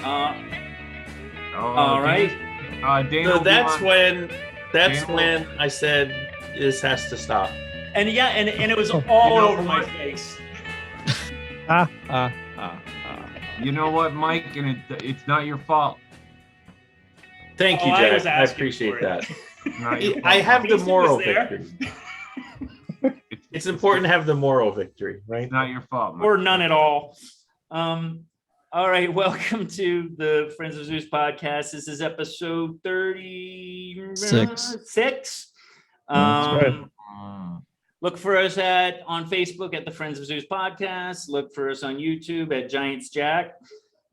All right. Dana, So that's when I said this has to stop. And it was all over my face. You know what, Mike? And it's not your fault. Thank you, Jack. I appreciate that. I have the moral victory. It's important to have the moral victory, right? It's not your fault, Mike. Or none at all. All right, welcome to the Friends of Zeus podcast. This is episode 36. Look for us on Facebook at the Friends of Zeus podcast. Look for us on YouTube at Giants Jack,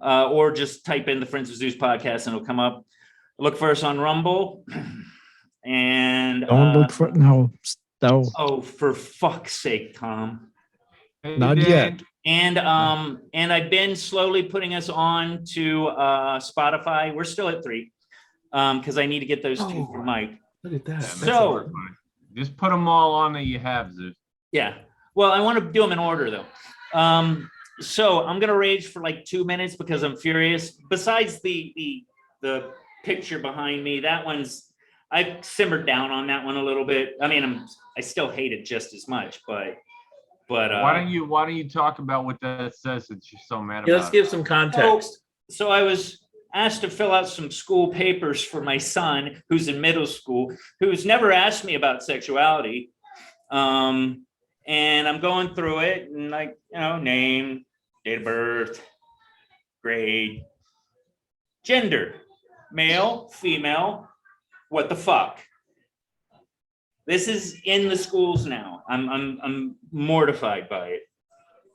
or just type in the Friends of Zeus podcast and it'll come up. Look for us on Rumble. And don't look for no. Oh, for fuck's sake, Tom. Not yet. And I've been slowly putting us on to Spotify. We're still at 3 because I need to get those 2 for Mike. Look at that. So just put them all on that you have, Zeus. Yeah. Well, I want to do them in order though. So I'm gonna rage for like 2 minutes because I'm furious. Besides the picture behind me, that one's I've simmered down on that one a little bit. I mean, I still hate it just as much, but why don't you talk about what that says since you're so mad about let's give some context. So I was asked to fill out some school papers for my son who's in middle school, who's never asked me about sexuality. And I'm going through it and name, date of birth, grade, gender, male, female, what the fuck? This is in the schools now. I'm mortified by it.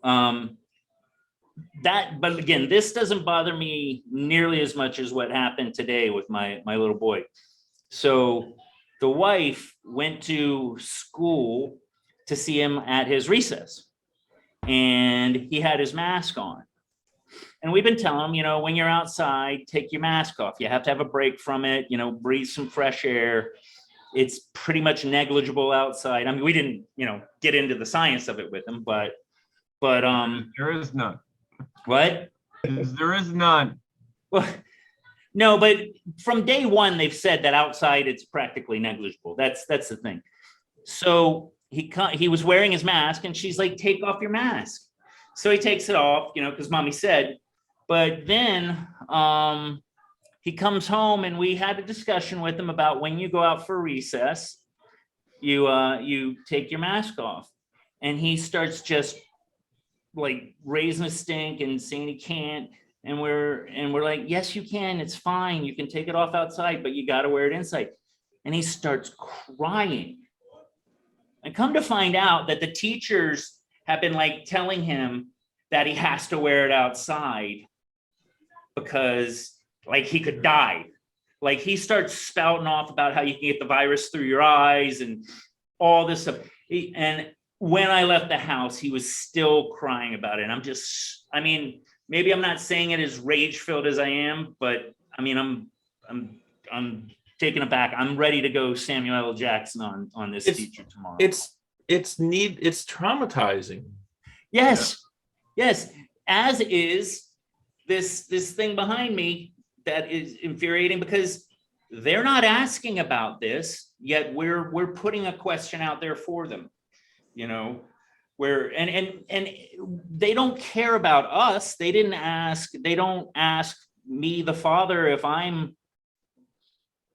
But again, this doesn't bother me nearly as much as what happened today with my little boy. So the wife went to school to see him at his recess, and he had his mask on. And we've been telling him, when you're outside, take your mask off. You have to have a break from it, breathe some fresh air. It's pretty much negligible outside. I mean, we didn't, get into the science of it with him, but there is none. What? There is none. Well, no, but from day one, they've said that outside it's practically negligible. That's the thing. So he was wearing his mask, and she's like, "Take off your mask." So he takes it off, because mommy said. But then he comes home, and we had a discussion with him about when you go out for recess, you take your mask off, and he starts just like raising a stink and saying he can't, and we're like, yes, you can, it's fine, you can take it off outside, but you got to wear it inside. And he starts crying, and come to find out that the teachers have been like telling him that he has to wear it outside because like he could die. Like he starts spouting off about how you can get the virus through your eyes and all this stuff. And when I left the house, he was still crying about it. And maybe I'm not saying it as rage filled as I am, but I'm taken aback. I'm ready to go Samuel L. Jackson on this teacher tomorrow. It's traumatizing. Yes. As is this thing behind me that is infuriating because they're not asking about this yet. We're putting a question out there for them, where and they don't care about us. They don't ask me, the father, if I'm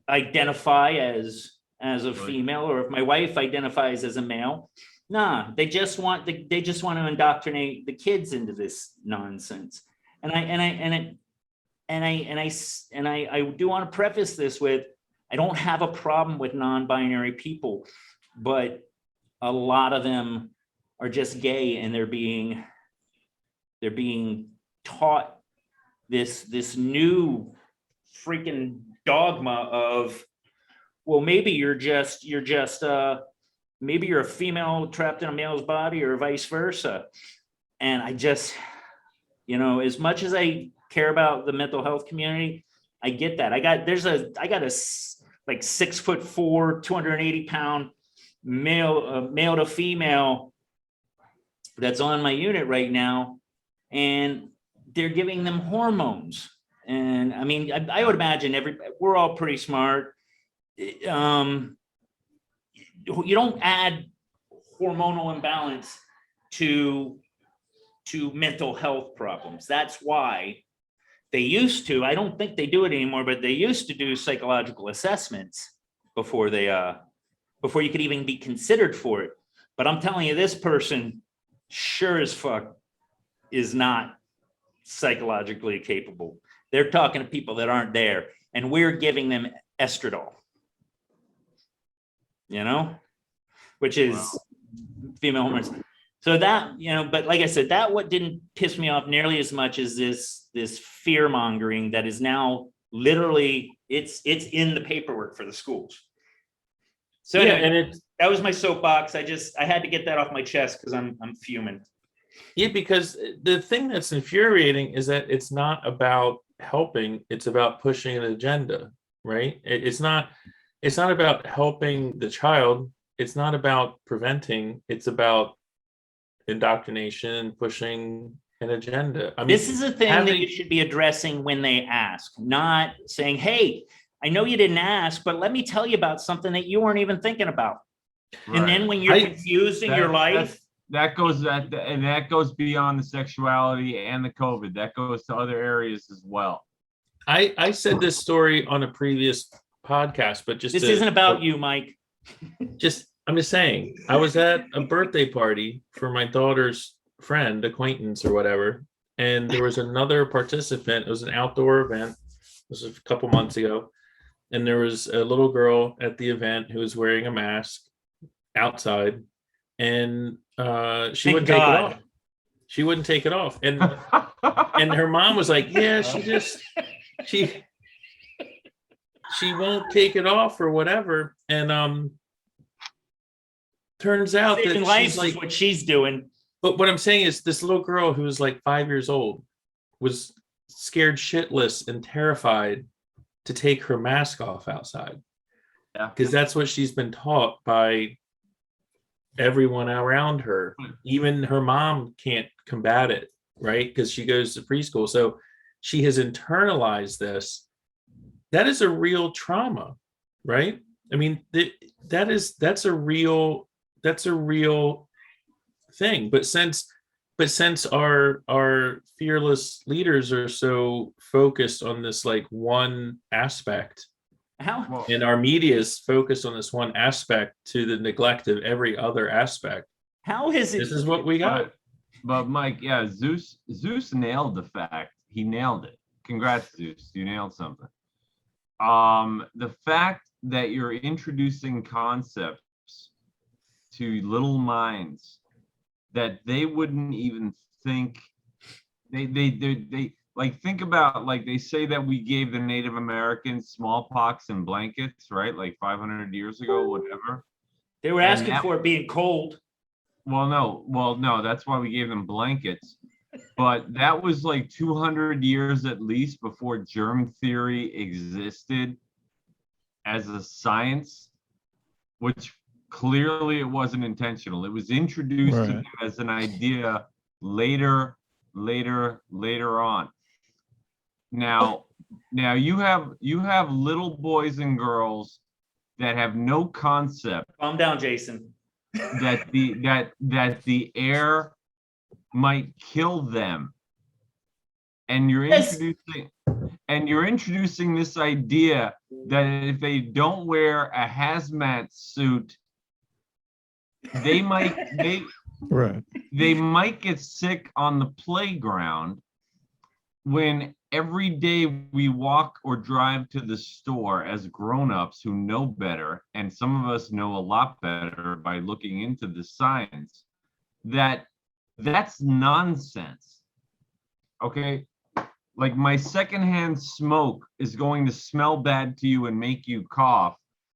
identify as a female or if my wife identifies as a male. Nah, they just want to indoctrinate the kids into this nonsense. And I do want to preface this with, I don't have a problem with non-binary people, but a lot of them are just gay, and they're being taught this new freaking dogma of, well, maybe maybe you're a female trapped in a male's body or vice versa. And I just, as much as I care about the mental health community, I get that. I got a like 6'4", 280-pound male to female that's on my unit right now, and they're giving them hormones. And I mean, I would imagine we're all pretty smart. You don't add hormonal imbalance to mental health problems. That's why they used to, I don't think they do it anymore, but they used to do psychological assessments before you could even be considered for it. But I'm telling you, this person sure as fuck is not psychologically capable. They're talking to people that aren't there, and we're giving them estradiol, which is female hormones. So that, but like I said, that what didn't piss me off nearly as much as this fear mongering that is now literally it's in the paperwork for the schools. So yeah, anyway, and that was my soapbox. I had to get that off my chest because I'm fuming. Yeah, because the thing that's infuriating is that it's not about helping, it's about pushing an agenda, right? It's not about helping the child, it's not about preventing, it's about indoctrination, pushing an agenda. I mean, this is a thing that you should be addressing when they ask, not saying, hey, I know you didn't ask, but let me tell you about something that you weren't even thinking about. Right. And then when you're confused in your life, that goes beyond the sexuality and the COVID. That goes to other areas as well. I said this story on a previous podcast, but this isn't about you, Mike. I'm just saying, I was at a birthday party for my daughter's friend, acquaintance or whatever, and there was another participant. It was an outdoor event. This was a couple months ago, and there was a little girl at the event who was wearing a mask outside, and she wouldn't take it off. She wouldn't take it off, and her mom was like, "Yeah, she won't take it off or whatever." And turns out that she's like, what she's doing. But what I'm saying is, this little girl who was like 5 years old was scared shitless and terrified to take her mask off outside. Yeah, because that's what she's been taught by everyone around her. Even her mom can't combat it, right? Because she goes to preschool. So she has internalized this. That is a real trauma, right? I mean, that's a real thing. But since our fearless leaders are so focused on this like one aspect, and our media is focused on this one aspect to the neglect of every other aspect. How is it? This is what we got. But Mike, yeah, Zeus nailed the fact. He nailed it. Congrats, Zeus. You nailed something. The fact that you're introducing concepts to little minds that they wouldn't even think, they like, think about, like, they say that we gave the Native Americans smallpox and blankets, right? Like 500 years ago, whatever. They were asking for it being cold. Well, no, that's why we gave them blankets. But that was like 200 years at least before germ theory existed as a science, which clearly it wasn't intentional. It was introduced to them as an idea later on. Now you have little boys and girls that have no concept. Calm down, Jason. that the air might kill them, and you're introducing this idea that if they don't wear a hazmat suit, they might get sick on the playground, when every day we walk or drive to the store as grown-ups who know better, and some of us know a lot better by looking into the science, that's nonsense. Okay? Like, my secondhand smoke is going to smell bad to you and make you cough,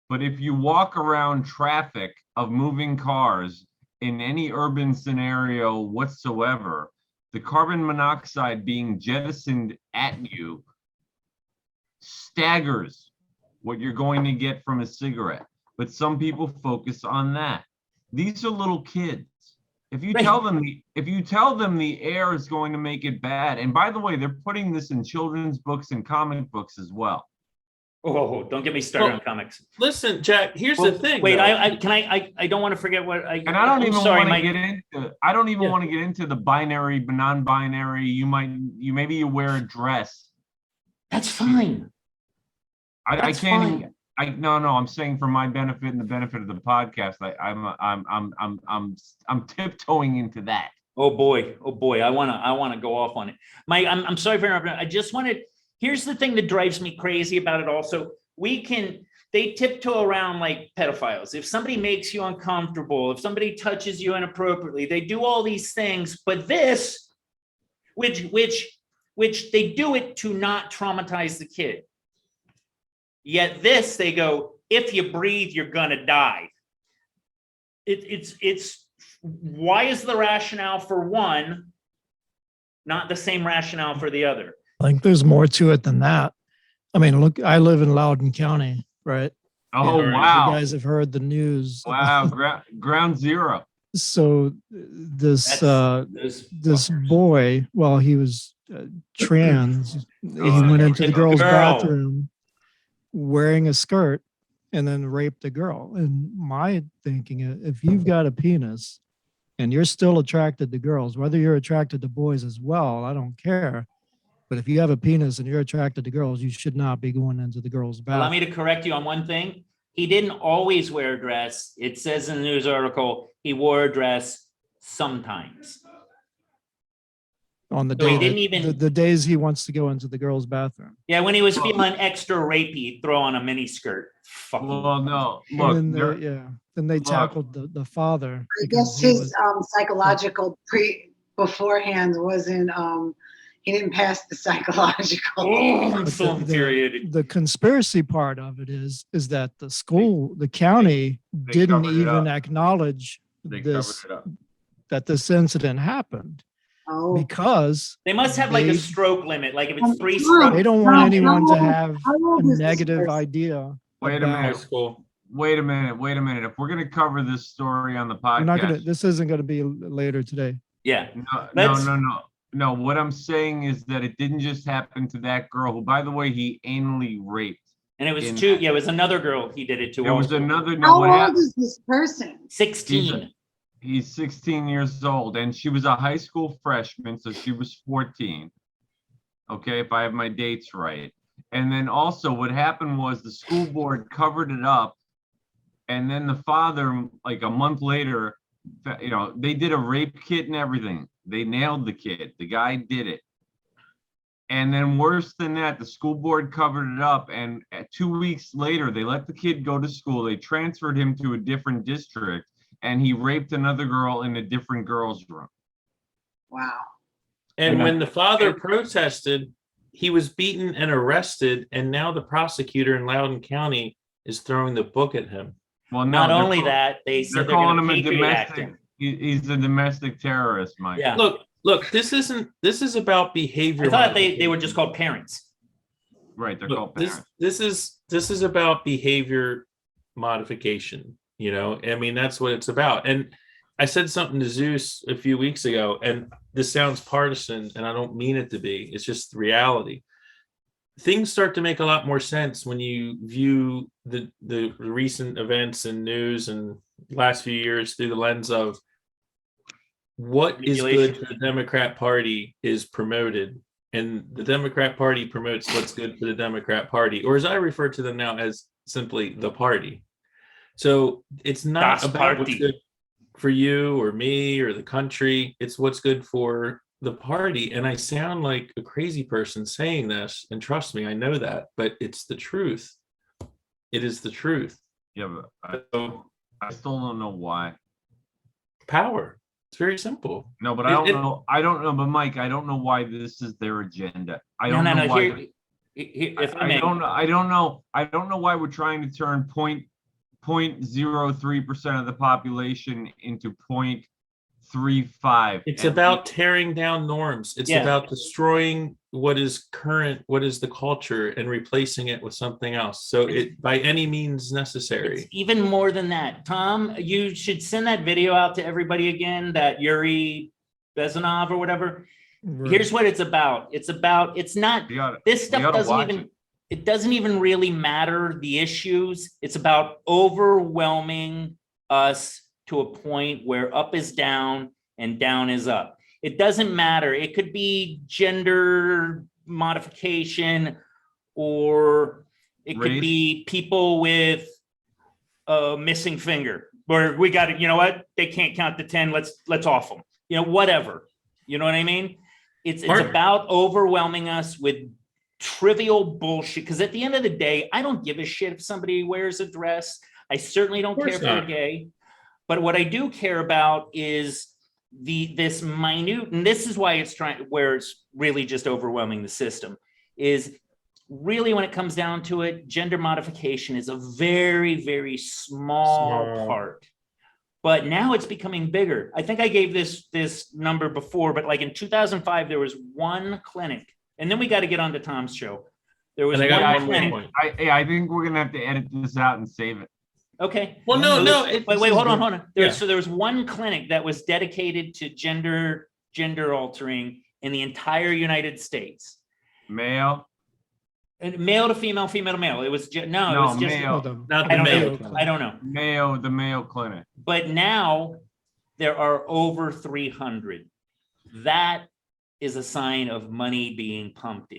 but if you walk around traffic of moving cars in any urban scenario whatsoever, the carbon monoxide being jettisoned at you staggers what you're going to get from a cigarette. But some people focus on that. These are little kids. If you Right. tell them the air is going to make it bad, and by the way, they're putting this in children's books and comic books as well. Oh, don't get me started Well, on comics. Listen, Jack, here's Well, the thing. Wait, though. I don't want to forget what I. And I don't I'm even sorry, want to Mike. get into. I don't even Yeah. want to get into the binary, non-binary. Maybe you wear a dress. That's fine. I That's can't fine. even. No. I'm saying for my benefit and the benefit of the podcast. I'm tiptoeing into that. Oh boy. I wanna go off on it. Mike, I'm sorry for interrupting. I just wanted. Here's the thing that drives me crazy about it. Also, they tiptoe around like pedophiles. If somebody makes you uncomfortable, if somebody touches you inappropriately, they do all these things. But this, which they do it to not traumatize the kid. Yet this, they go, if you breathe, you're gonna die. It's why is the rationale for one not the same rationale for the other? I think there's more to it than that. I mean, look, I live in Loudoun County, right? Oh Yeah, wow! You guys have heard the news. Wow, ground zero. So this Those this fuckers. boy, while he was trans, he Oh, went into the girl. girl's bathroom wearing a skirt and then raped a girl. And my thinking, if you've got a penis and you're still attracted to girls, whether you're attracted to boys as well, I don't care. But if you have a penis and you're attracted to girls, you should not be going into the girls' Allow bathroom. me to correct you on one thing. He didn't always wear a dress. It says in the news article he wore a dress sometimes. On the So he day didn't that- even- the days he wants to go into the girls' bathroom. Yeah, when he was feeling extra rapey, he'd throw on a mini skirt. Fucking Well, no. Look, And there- then then they look. tackled the father. I because guess he his was- psychological beforehand wasn't he didn't pass the psychological. Oh, I'm But so infuriated. the conspiracy part of it is that the school, the county didn't covered it even up. acknowledge they this, covered it up. that this incident happened Oh, because They must have like a They- stroke limit. Like if it's 3 Tom, strokes. they don't How want anyone to old- have how a old is this negative person? idea. Wait a about- High minute. school. Wait a minute. If we're gonna cover this story on the podcast, We're not gonna. This isn't gonna be later today. Yeah. no. No, what I'm saying is that it didn't just happen to that girl, who, by the way, he anally raped. And it was In- two. Yeah, it was another girl he did it to. There was also. another. No, How what old happened? is this person? 16. He's 16 years old, and she was a high school freshman, so she was 14. Okay, if I have my dates right. And then also, what happened was the school board covered it up, and then the father, like a month later, they did a rape kit and everything. They nailed the kid. The guy did it. And then worse than that, the school board covered it up. And 2 weeks later, they let the kid go to school. They transferred him to a different district, and he raped another girl in a different girl's room. Wow. And Yeah. when the father protested, he was beaten and arrested. And now the prosecutor in Loudoun County is throwing the book at him. Well, no, Not they're only call- that, they they're said they're calling going him to a Patriot Act domestic. him. He's a domestic terrorist, Mike. Yeah. Look, this is about behavior. I thought they were just called parents. Right. They're Look, called parents. this is about behavior modification. I mean, that's what it's about. And I said something to Zeus a few weeks ago, and this sounds partisan, and I don't mean it to be. It's just reality. Things start to make a lot more sense when you view the recent events and news and last few years through the lens of what is good for the Democrat Party is promoted, and the Democrat Party promotes what's good for the Democrat Party, or as I refer to them now as simply the party. So it's not Das about what's Party. good for you or me or the country. It's what's good for the party. And I sound like a crazy person saying this, and trust me, I know that, but it's the truth. It is the truth. Yeah, but So I still don't know why. power. It's very simple. No, but I don't know. I don't know. But Mike, I don't know why this is their agenda. I don't know why. Here, if I may, I don't know. I don't know. I don't know why we're trying to turn 0.03% of the population into 0.35. It's about tearing down norms. It's Yeah. about destroying what is current, what is the culture, and replacing it with something else. So it by any means necessary. It's even more than that. Tom, you should send that video out to everybody again, that Yuri Bezanov or whatever. Right. Here's what it's about. It's not, We gotta- this we stuff gotta doesn't watch even, it. it doesn't even really matter the issues. It's about overwhelming us to a point where up is down and down is up. It doesn't matter. It could be gender modification, or it could Race. be people with a missing finger, where we got to, you know what? They can't count to 10. Let's off them. You know, whatever. You know what I mean? It's Mark- about overwhelming us with trivial bullshit. Because at the end of the day, I don't give a shit if somebody wears a dress. I certainly don't Of care course if they're not. gay. But what I do care about is this minute, and this is why where it's really just overwhelming the system, is really when it comes down to it, gender modification is a very, very small part. But now it's becoming bigger. I think I gave this number before, but like in 2005, there was one clinic, and then we got to get on to Tom's show. There was And I got one one more clinic. point. I think we're gonna have to edit this out and save it. Okay. Well, no, So no. this- it- wait, this is hold on, good. hold on. Yeah. So there was one clinic that was dedicated to gender altering in the entire United States. Male. And male to female, female to male. It was it was just male. Hold on. Not I the don't male. know. I don't know. The Mayo Clinic. But now there are over 300. That is a sign of money being pumped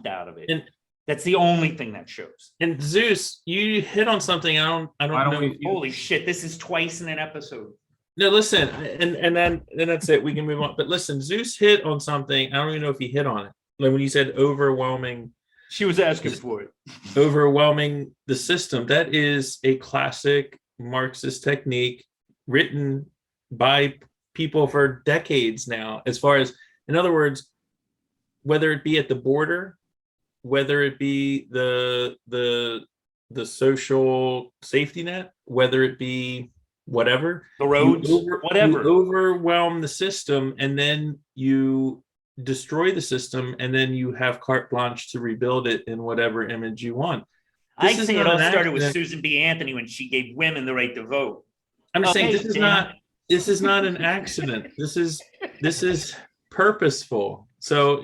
out of it. And- That's the only thing that shows. And Zeus, you hit on something. I don't Why don't know. we- if you- Holy shit, this is twice in an episode. No, listen, and then that's it. We can move on. But listen, Zeus hit on something. I don't even know if he hit on it. Like when you said overwhelming She was asking for it. the system. That is a classic Marxist technique written by people for decades now. As far as, in other words, whether it be at the border, whether it be the social safety net, whether it be whatever, The roads, whatever. you overwhelm the system, and then you destroy the system, and then you have carte blanche to rebuild it in whatever image you want. I This is say it not all an started with accident. Susan B. Anthony when she gave women the right to vote. I'm just saying Okay, this is Dan. not an accident. This is purposeful. So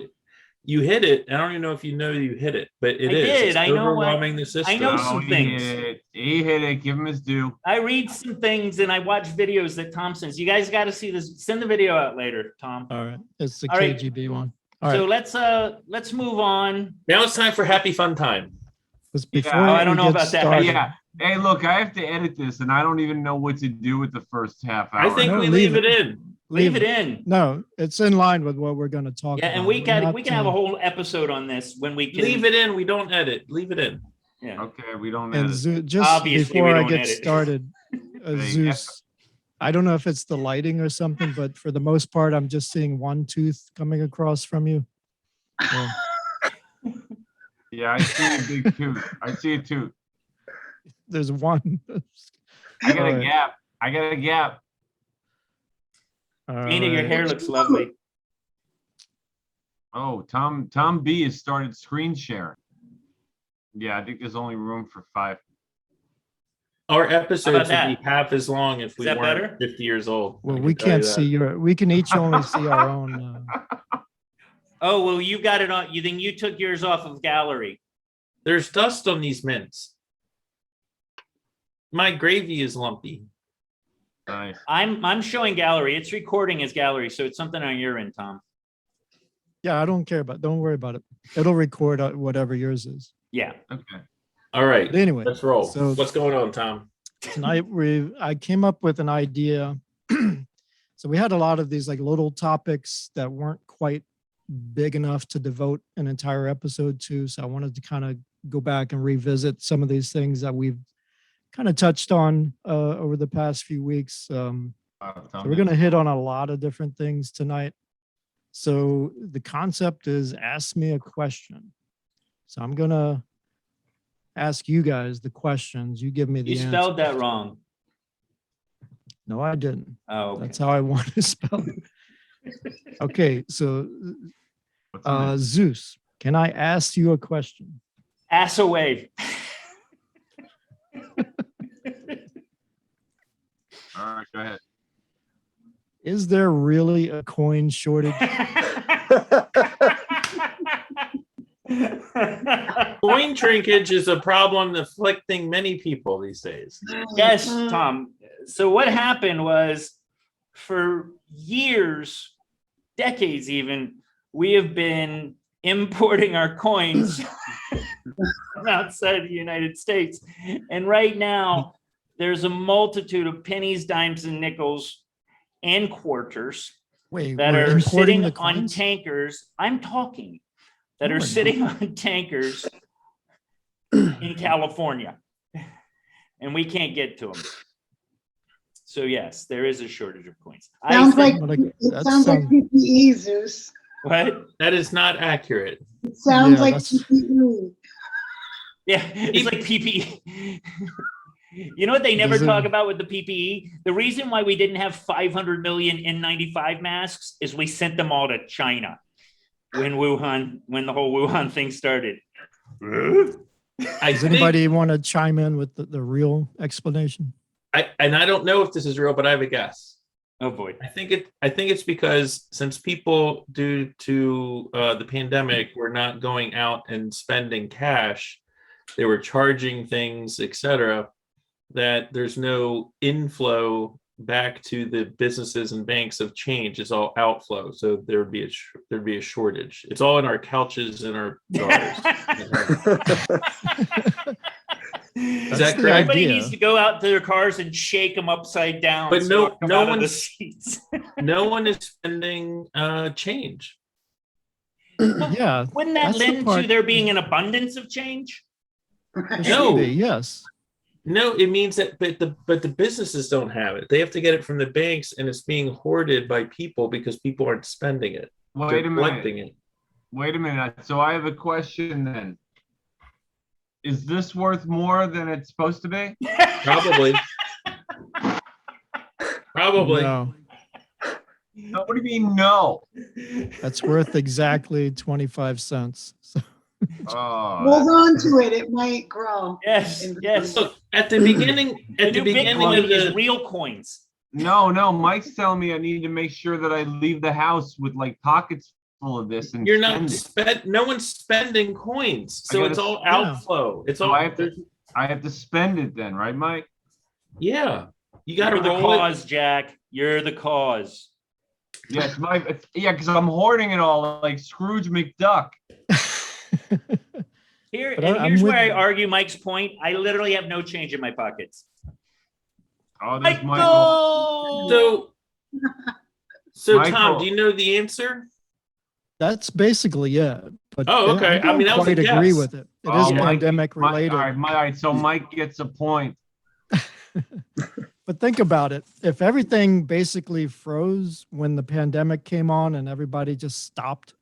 you hit it. I don't even know if you know you hit it, but it I is. did. It's I know what- overwhelming the system. I know some he things. hit it. He hit it. Give him his due. I read some things and I watch videos that Tom sends. You guys got to see this. Send the video out later, Tom. All right. It's the All right. KGB one. All So right. let's move on. Now it's time for happy fun time. Let's Yeah. before Oh, I don't we know get about that. started- Yeah. Hey, look, I have to edit this, and I don't even know what to do with the first half hour. I think No, we leave leave it in. Leave it in. No, it's in line with what we're going to talk Yeah, about. and we We're can not, have a whole episode on this when we can. Leave it in. We don't edit. Leave it in. Yeah. Okay, we don't And edit. Just Obviously, before we I don't get edit. started, Hey, Zeus, I don't know if it's the lighting or something, but for the most part, I'm just seeing one tooth coming across from you. Yeah. Yeah, I see a big tooth. I see a tooth. There's one. I got a Alright. gap. I got a gap. Dana, your Alright. hair looks lovely. Oh, Tom B has started screen sharing. Yeah, I think there's only room for 5. Our episodes would that? be half as long if we Is that weren't better? 50 years old. Well, I we can tell can't you see that. we can each only see our own. Oh, well, you got it on. You took yours off of gallery. There's dust on these mints. My gravy is lumpy. Nice. I'm showing gallery. It's recording as gallery, so it's something on your end, Tom. Yeah, I don't care don't worry about it. It'll record whatever yours is. Yeah. Okay. All right, But anyway, let's roll. so- What's going on, Tom? tonight I came up with an idea. So we had a lot of these like little topics that weren't quite big enough to devote an entire episode to. So I wanted to kind of go back and revisit some of these things that we've kind of touched on over the past few weeks. So we're going to hit on a lot of different things tonight. So the concept is ask me a question. So I'm going to ask you guys the questions. You give me the You answer. spelled that wrong. No, I didn't. Oh, okay. That's how I want to spell it. Okay, so What's the name? Zeus, can I ask you a question? Ass away. All right, go ahead. Is there really a coin shortage? Coin shrinkage is a problem afflicting many people these days. Yes, Tom. So what happened was, for years, decades even, we have been importing our coins from outside the United States. And right now, there's a multitude of pennies, dimes, and nickels and quarters Wait, that we're are importing sitting the on coins? tankers. I'm talking that No, are we're sitting on tankers in California, and we can't get to them. So yes, there is a shortage of coins. Sounds like Well, it that sounds like sounds- PPE, Zeus. what? That is not accurate. It sounds Yeah, like that's- PPE. Yeah, it's like PPE. You know what they never Does it- talk about with the PPE? The reason why we didn't have 500 million N95 masks is we sent them all to China when the whole Wuhan thing started. Does anybody want to chime in with the real explanation? I don't know if this is real, but I have a guess. Oh boy. I think it's because since people, due to the pandemic, were not going out and spending cash, they were charging things, etc., that there's no inflow back to the businesses and banks of change. It's all outflow. So there'd be a shortage. It's all in our couches and our dollars. Is that the correct? Everybody idea. needs to go out to their cars and shake them upside down. But so no- they come no out of the one's- seats. No one is spending change. Yeah, Wouldn't that That's the lend to part- there being an abundance of change? it No. should be, yes. No, it means that, but the businesses don't have it. They have to get it from the banks, and it's being hoarded by people because people aren't spending it. Wait They're a collecting minute. it. Wait a minute. So I have a question then. Is this worth more than it's supposed to be? Probably. Probably. No, No, what do you mean no? that's worth exactly 25 cents. So, Oh, Hold on to it. It might grow. Yes, yes. Look, at the beginning, The at the new beginning Bitcoin of is the real coins. no, Mike's telling me I need to make sure that I leave the house with like pockets full of this and you're not spend it. no one's spending coins, I so gotta- it's all yeah. outflow. It's So all I have to spend it then, right, Mike? yeah. You got to You're the roll it. cause, Jack. You're the cause. Yes, because I'm hoarding it all like Scrooge McDuck. Here, But and I'm here's with where I you. argue Mike's point. I literally have no change in my pockets. Oh, there's Michael. Michael! So Michael. Tom, do you know the answer? that's basically it. But Oh, okay. I I mean, that was a quite agree guess. with it. It Oh, is Mike- pandemic Mike- related. all right, so Mike gets a point. But think about it. If everything basically froze when the pandemic came on and everybody just stopped,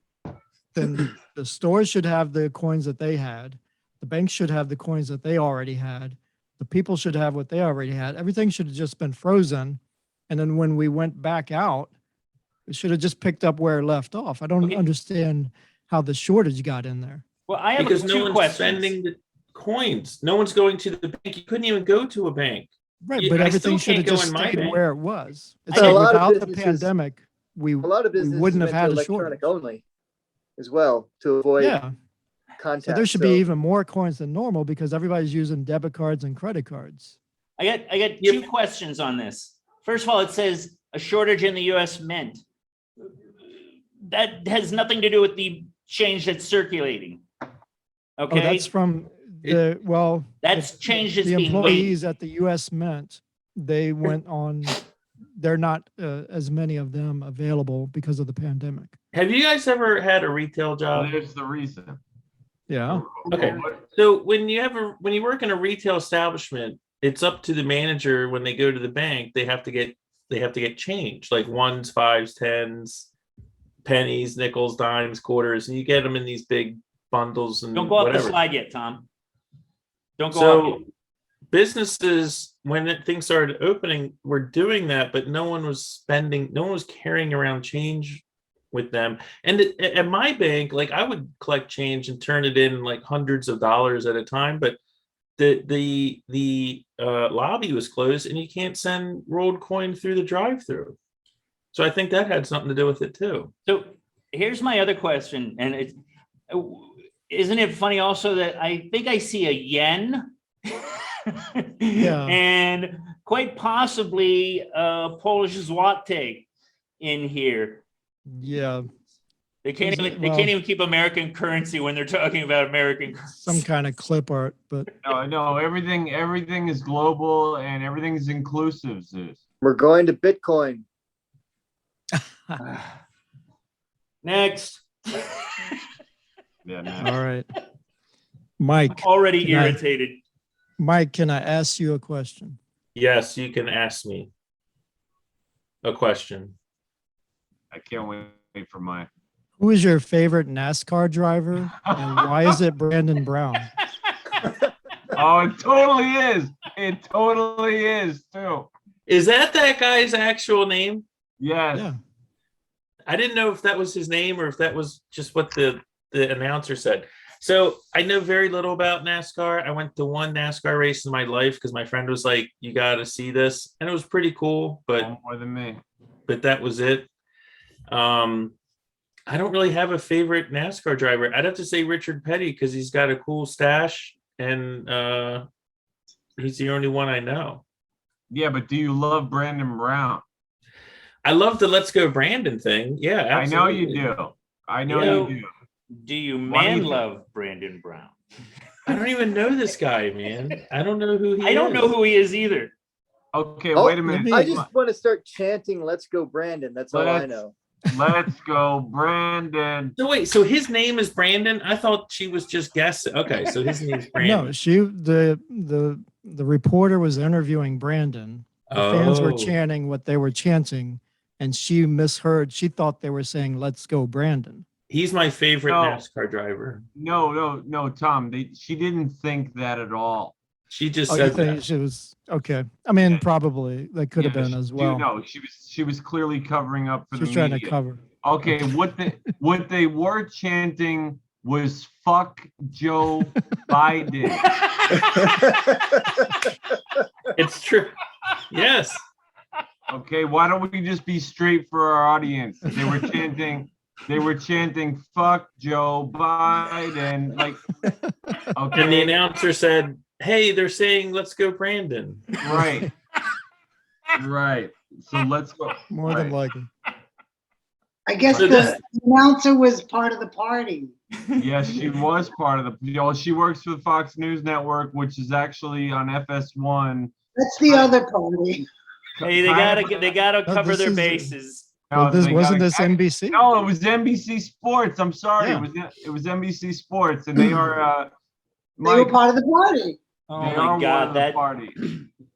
then the stores should have the coins that they had. The banks should have the coins that they already had. The people should have what they already had. Everything should have just been frozen. And then when we went back out, it should have just picked up where it left off. I don't Okay. understand how the shortage got in there. Well, I have Because two no one's questions. spending the coins. No one's going to the bank. You couldn't even go to a bank. Right, Yeah, but I everything still should have can't go just in my stayed bank. where it was. It's I like get- A lot of without the businesses- pandemic, we A lot of we businesses wouldn't have went to had a electronic shortage. only as well to avoid Yeah, contact. so there should be even more coins than normal because everybody's using debit cards and credit cards. I got Yep. two questions on this. First of all, it says a shortage in the U.S. Mint. That has nothing to do with the change that's circulating. Oh, Okay, that's from the, well. that's if change that's The being made. employees at the US Mint, they went on, they're not as many of them available because of the pandemic. Have you guys ever had a retail job? There's the reason. Yeah, Okay. So when you work in a retail establishment, it's up to the manager when they go to the bank, they have to get change, like ones, fives, tens, pennies, nickels, dimes, quarters, and you get them in these big bundles and Don't go off whatever. the slide yet, Tom. Don't go So off businesses, when things started opening, were doing that, but no one was carrying around change with them. And at my bank, like I would collect change and turn it in like hundreds of dollars at a time, but the lobby was closed and you can't send rolled coin through the drive-through. So I think that had something to do with it too. So here's my other question, and isn't it funny also that I think I see a yen Yeah. and quite possibly a Polish zloty in here. Yeah, They can't even keep American currency when they're talking about American currency. some kind of clip art, but No, everything is global and everything's inclusive, Zeus. We're going to Bitcoin. Next. Yeah, man. all right. Mike, Already Can I- irritated. Mike, can I ask you a question? Yes, you can ask me a question. I can't wait for mine. Who is your favorite NASCAR driver and why is it Brandon Brown? Oh, it totally is. It totally is too. Is that guy's actual name? Yes. Yeah. I didn't know if that was his name or if that was just what the announcer said. So I know very little about NASCAR. I went to one NASCAR race in my life because my friend was like, "You got to see this," and it was pretty cool. But More than me. that was it. I don't really have a favorite NASCAR driver. I'd have to say Richard Petty because he's got a cool stash and he's the only one I know. Yeah, but do you love Brandon Brown? I love the "Let's Go Brandon" thing. Yeah, absolutely. I know you do. I know you do. Do you Why do you love Brandon Brown? I don't even know this guy, man. I don't know who he is. I don't know who he is either. Okay, Oh, wait a minute. I just want to start chanting, "Let's go, Brandon." That's all I Let's- know. Let's go, Brandon. So wait, so his name is Brandon? I thought she was just guessing. Okay, so his name's Brandon. No, the reporter was interviewing Brandon. The fans were Oh. chanting what they were chanting, and she misheard. She thought they were saying "Let's go, Brandon." He's my favorite No. NASCAR driver. No, Tom. She didn't think that at all. She just Oh, you said think that. she was okay? I mean, Yeah. probably that could have Yeah, been as well. No, she was clearly covering up for She the was trying to media. cover. Okay, what they were chanting was "fuck Joe Biden." It's true. Yes. Okay, why don't we just be straight for our audience? They were chanting "fuck Joe Biden." Like, And the okay, announcer said, "Hey, they're saying let's go, Brandon." right, right. So let's go. More than likely. I guess So the announcer was part of the party. Yes, she was part of the. She works for the Fox News Network, which is actually on FS1. That's the other party. Hey, they gotta cover this their is- bases. Well, this they wasn't gotta- this NBC? No, it was NBC Sports. I'm sorry, Yeah. it was NBC Sports, and they are. They were Mike, part of the party. Oh they are my one of God, the that party.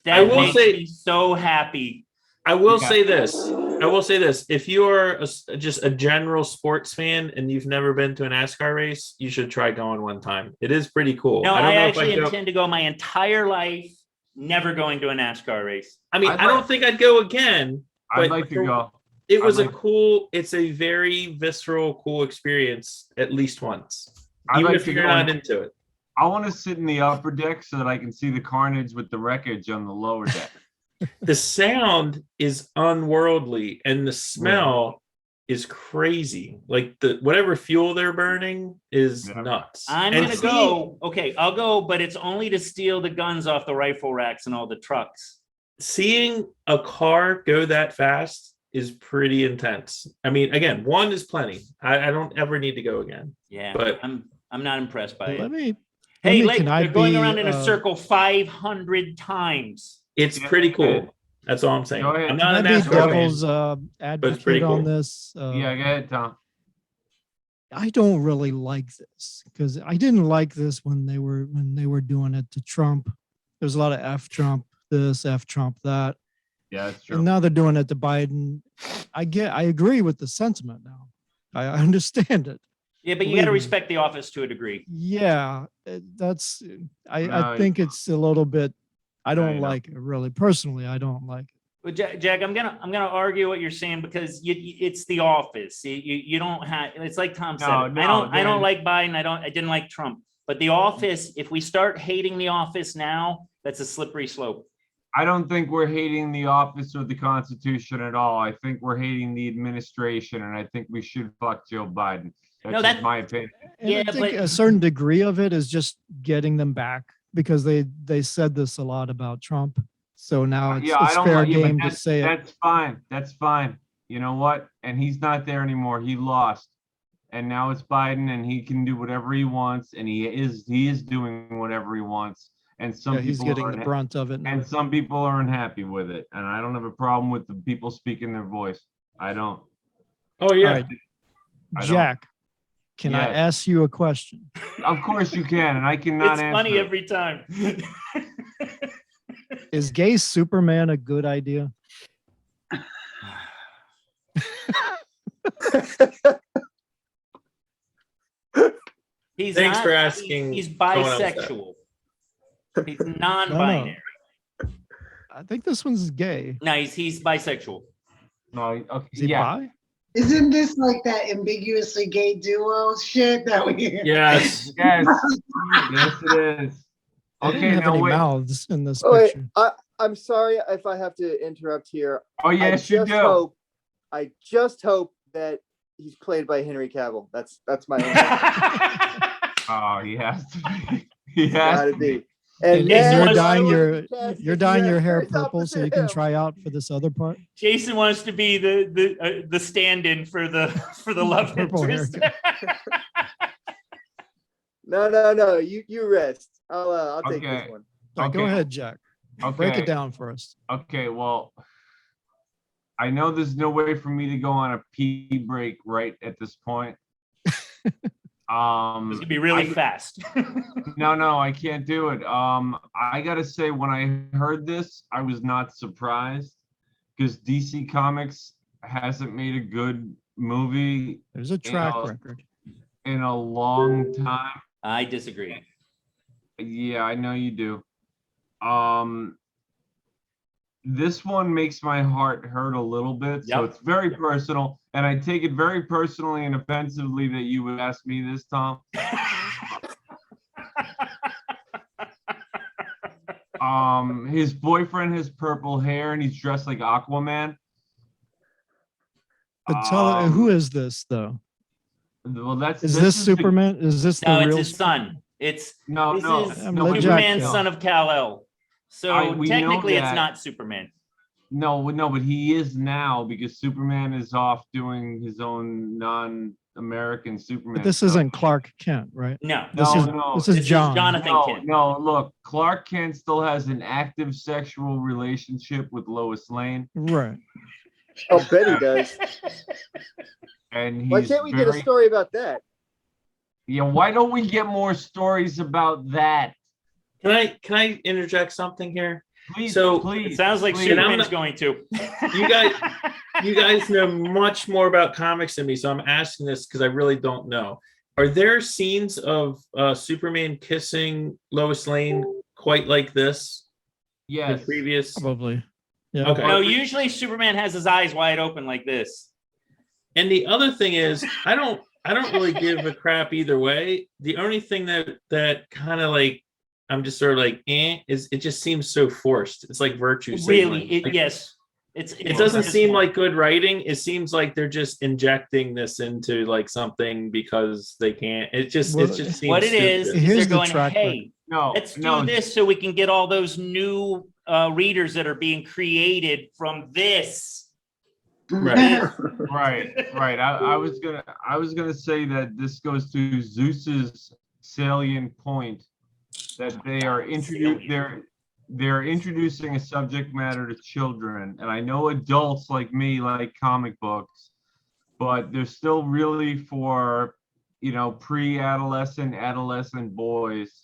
that I will makes say- me so happy. I will Yeah. say this. If you are just a general sports fan and you've never been to a NASCAR race, you should try going one time. It is pretty cool. No, I don't I know actually if I'd go. intend to go my entire life, never going to a NASCAR race. I mean, I'd I don't like- think I'd go again. I'd but like to go. It was I'd like- it's a very visceral, cool experience at least once. I'd Even like if to you're go not and- into it. I want to sit in the upper deck so that I can see the carnage with the wreckage on the lower deck. The sound is unworldly and the smell is crazy. Like whatever fuel they're burning is Yeah. nuts. I'm And gonna seeing- go. Okay, I'll go, but it's only to steal the guns off the rifle racks and all the trucks. Seeing a car go that fast is pretty intense. I mean, again, one is plenty. I don't ever need to go again. Yeah, But- I'm not impressed by Let it. me. Hey, me- like can I they're going be, around in a circle 500 times. It's Yeah, pretty go cool. ahead. That's all I'm saying. Go ahead. I'm Can not I a be NASCAR fan. devil's it's pretty advocate on cool. this? Yeah, go ahead, Tom. I don't really like this because I didn't like this when they were doing it to Trump. There's a lot of F Trump this, F Trump that. Yeah, that's true. And now they're doing it to Biden. I agree with the sentiment now. I understand it. Yeah, but you Believe got to me. respect the office to a degree. Yeah, that's I No, think it's a little bit I don't know. like it really. Personally, I don't like it. But Jack, I'm gonna argue what you're saying because it's the office. You don't have. It's like Tom said. No, I don't Dan. like Biden. I didn't like Trump. But the office. If we start hating the office now, that's a slippery slope. I don't think we're hating the office or the Constitution at all. I think we're hating the administration, and I think we should fuck Joe Biden. That's just my opinion. And Yeah, I think but- a certain degree of it is just getting them back because they said this a lot about Trump. So now it's fair like- yeah, but game to say it. That's fine. That's fine. You know what? And he's not there anymore. He lost. And now it's Biden, and he can do whatever he wants, and he is doing whatever he wants. And some Yeah, he's people getting are the unha- brunt of it. now. and some people are unhappy with it. And I don't have a problem with the people speaking their voice. I don't. Oh yeah. All right, I don't. Jack, can I Yes. ask you a question? Of course you can, and I cannot It's answer. funny it. every time. Is gay Superman a good idea? He's Thanks not- for asking He's someone else that. bisexual. He's non-binary. I think this one's gay. No, he's bisexual. No, okay, Is he yeah. bi? Isn't this like that ambiguously gay duo shit that we? Yes. Yes. Yes, it is. They didn't Okay, have no, any wait. mouths in this Oh, wait, picture. I'm sorry if I have to interrupt here. Oh, yes, you do. I just hope that he's played by Henry Cavill. That's my own. Oh, he has to be. He has Gotta to be. be. And Jason then was- I dyeing was your cast you're as dyeing the your hair actress purple so opposite you can him. try out for this other part. Jason wants to be the stand-in for the love Purple interest. No. You rest. I'll take Okay. this one. All right, Go Okay. ahead, Jack. Okay. Break it down for us. Okay, well, I know there's no way for me to go on a pee break right at this point. It's gonna be really fast. No, I can't do it. I gotta say, when I heard this, I was not surprised because DC Comics hasn't made a good movie There's a track know, record. in a long time. I disagree. Yeah, I know you do. This one makes my heart hurt a little bit, so Yep. it's very personal, and I take it very personally and offensively that you would ask me this, Tom. His boyfriend has purple hair and he's dressed like Aquaman. But tell who is this though? Well, Is this the- Superman? Is this No, the it's real? his son. It's No, this no, is I'm no, legit- Superman's Jack, son of Kal-El. So we know technically, it's that. not Superman. no, but he is now because Superman is off doing his own non-American Superman. But this stuff. isn't Clark Kent, right? No, This No, is no. this is This is John. Jonathan No, Kent. no, look, Clark Kent still has an active sexual relationship with Lois Lane, Right. I'll bet he does. and he's Why can't we get a very- story about that? Yeah, why don't we get more stories about that? Can I interject something here? Please, So, please. It sounds like please. Superman's going to. You guys know much more about comics than me, so I'm asking this because I really don't know. Are there scenes of Superman kissing Lois Lane quite like this in Yes. previous? Probably. Yeah. Okay. No, usually Superman has his eyes wide open like this. And the other thing is, I don't really give a crap either way. The only thing that kind of like I'm just sort of like is it just seems so forced. It's like virtue signaling. Really, Like, yes. it doesn't seem like good writing. It seems like they're just injecting this into like something because they can't. It just seems What it is. stupid. Here's They're the going, track hey, No, let's no, do this so we can get all those new readers that are being created from this. Right. right. I was gonna say that this goes to Zeus's salient point that they're introducing a subject matter to children, and I know adults like me like comic books, but they're still really for pre-adolescent, adolescent boys.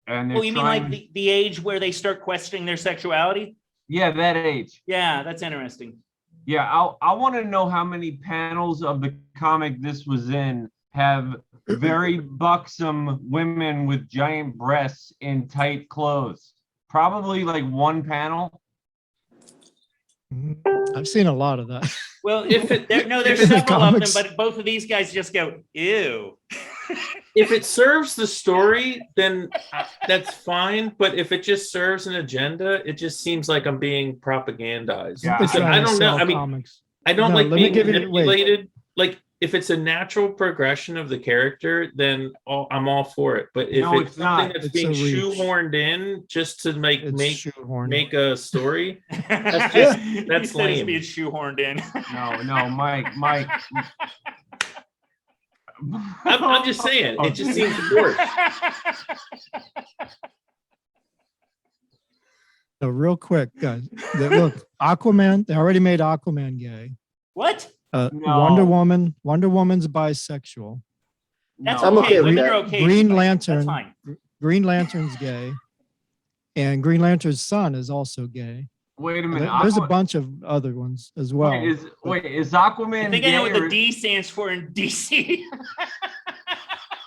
And they're Oh, you mean trying, like the age where they start questioning their sexuality? yeah, that age. Yeah, that's interesting. Yeah, I want to know how many panels of the comic this was in have very buxom women with giant breasts in tight clothes. Probably like one panel. I've seen a lot of that. Well, if it there's if it- several of them, comics. but both of these guys just go, ew. if it serves the story, then that's fine. But if it just serves an agenda, it just seems like I'm being propagandized. Yeah, They're Because trying I to don't know. sell I mean, comics. I don't No, like let me being give you- wait. manipulated. Like if it's a natural progression of the character, then I'm all for it. But if No, it's it's something not. that's It's being a reach. shoehorned in just to make It's shoehorned. make a story, That's just- He that's said it's lame. being shoehorned in. No, Mike. I'm just saying, it just seems forced. So real quick, guys. Look, Aquaman. They already made Aquaman gay. What? No. Wonder Woman's bisexual. That's I'm okay. okay with Women that. are okay. Green That's Lantern. fine. Green Lantern's gay, and Green Lantern's son is also gay. Wait a And minute. there's a bunch of other ones as well. Wait, is Aquaman I think gay I know what the or- D stands for in DC.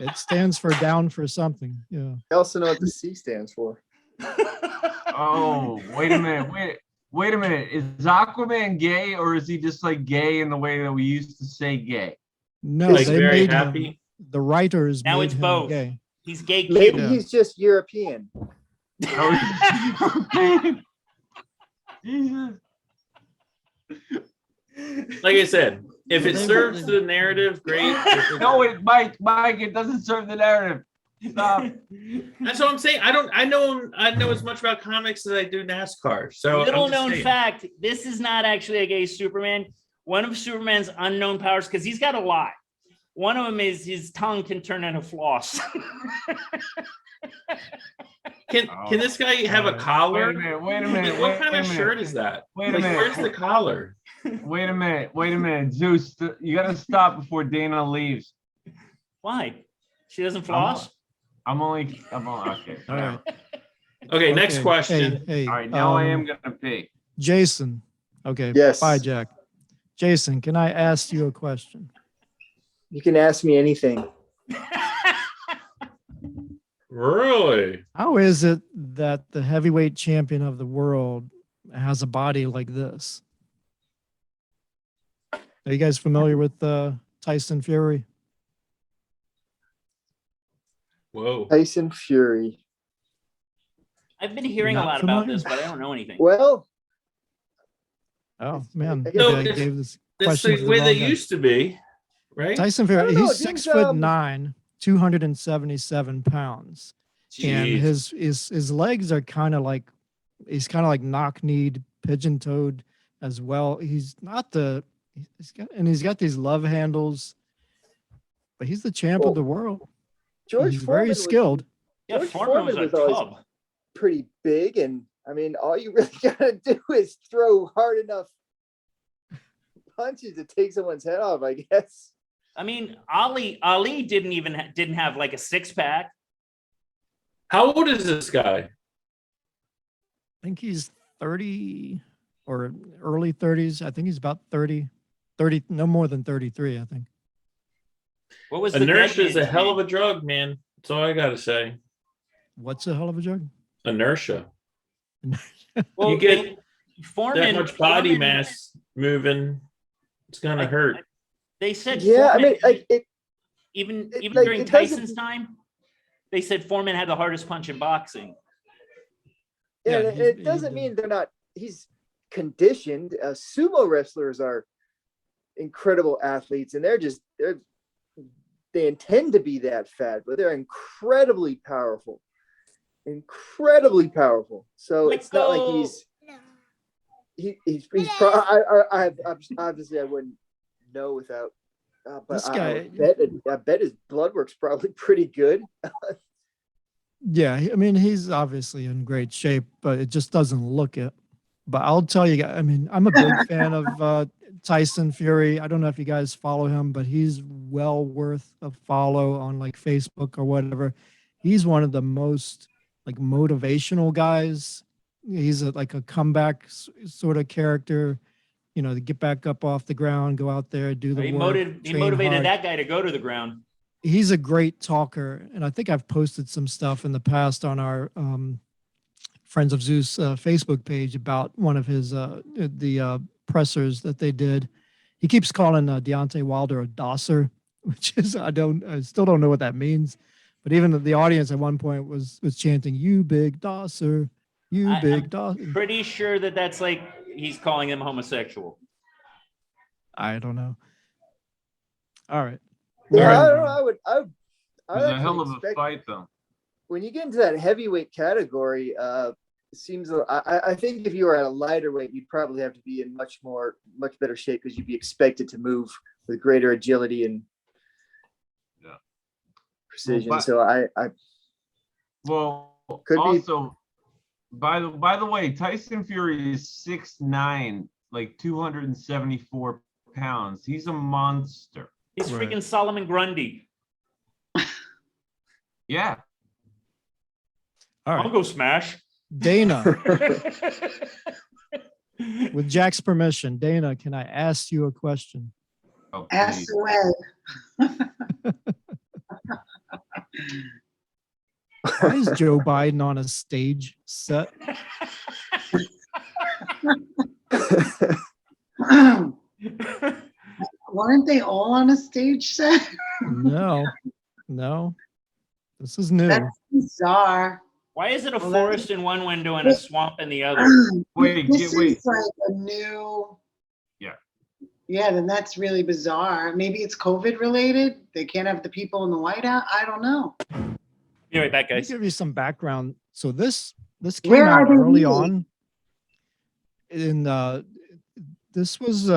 It stands for down for something. Yeah. I also know what the C stands for. Oh, wait a minute. Wait a minute. Is Aquaman gay or is he just like gay in the way that we used to say gay? No, Like they very made happy. him. The writers Now made it's him both. gay. He's gay Maybe cute. Yeah. he's just European. Oh, Jesus. Like I said, if it They- serves the narrative, great. If it- No, Mike, it doesn't serve the narrative. Stop. That's what I'm saying. I know as much about comics as I do NASCAR. So Little I'm just known saying. fact, this is not actually a gay Superman. One of Superman's unknown powers, because he's got a lot. One of them is his tongue can turn into floss. Can this guy have a collar? Wait a minute. Like, what kind of shirt is that? Wait a Like, minute. where's the collar? Wait a minute. Zeus, you got to stop before Dana leaves. Why? She doesn't floss? I'm only okay. All right. Okay, next Okay. question. Hey, All right, now I am gonna pee. Jason. Okay. Yes. Bye, Jack. Jason, can I ask you a question? You can ask me anything. Really? How is it that the heavyweight champion of the world has a body like this? Are you guys familiar with Tyson Fury? Whoa. Tyson Fury. I've been hearing a Not lot familiar? about this, but I don't know anything. Well, Oh man, No, maybe I it's- gave this That's question to the the way wrong they guy. used to be, right? Tyson I Fury, don't know, he's didn't, 6'9", 277 pounds, and Jeez. his legs are kind of like knock-kneed, pigeon-toed as well. He's got these love handles, but he's the champ of the world. George He's Foreman very was skilled. Yeah, George Foreman was a Foreman was tub. pretty big, and I mean, all you really gotta do is throw hard enough punches to take someone's head off, I guess. I mean, Ali didn't have like a six-pack. How old is this guy? I think he's 30 or early 30s. I think he's about 30, no more than 33, I think. What was the Inertia is a dead hell man's of a drug, man. That's all I gotta say. What's a hell of a drug? Inertia. name? Well, You get Foreman, that much body Foreman- mass moving, it's gonna hurt. They said Yeah, I Foreman, mean, like even like, during it doesn't- Tyson's time, they said Foreman had the hardest punch in boxing. yeah, Yeah, it doesn't mean they're not. He's conditioned. Sumo wrestlers are incredible athletes, and they intend to be that fat, but they're incredibly powerful. So Let's it's not go. like he's obviously I wouldn't know without. But This I guy- bet his blood work's probably pretty good. Yeah, I mean, he's obviously in great shape, but it just doesn't look it. But I'll tell you guys, I mean, I'm a big fan of Tyson Fury. I don't know if you guys follow him, but he's well worth a follow on like Facebook or whatever. He's one of the most like motivational guys. He's like a comeback sort of character, you know, to get back up off the ground, go out there, do the He work. motivated train hard. that guy to go to the ground. He's a great talker, and I think I've posted some stuff in the past on our Friends of Zeus Facebook page about one of his the pressers that they did. He keeps calling Deontay Wilder a dosser, which is I still don't know what that means. But even the audience at one point was chanting, "You big dosser, you big dosser." Pretty sure that that's like he's calling him homosexual. I don't know. All right. Yeah, All I right. don't know. I would It was a actually hell of a expect- fight, though. when you get into that heavyweight category, it seems I think if you were at a lighter weight, you'd probably have to be in much better shape because you'd be expected to move with greater agility and precision. Well, So I Well, Could be- also, by the way, Tyson Fury is 6'9", like 274 pounds. He's a monster. He's Right. freaking Solomon Grundy. Yeah. All I'll right. go smash. Dana, with Jack's permission, Dana, can I ask you a question? Oh, Ask please. away. Why is Joe Biden on a stage set? Weren't they all on a stage set? No, no. This is new. That's bizarre. Why is it a Well, that- forest in one window and a swamp in the other? Wait, This wait. is like a new. Yeah. Yeah, then that's really bizarre. Maybe it's COVID related. They can't have the people in the White House. I don't know. Be right back, Let me guys. give you some background. So this came Where are out they early really? on. This was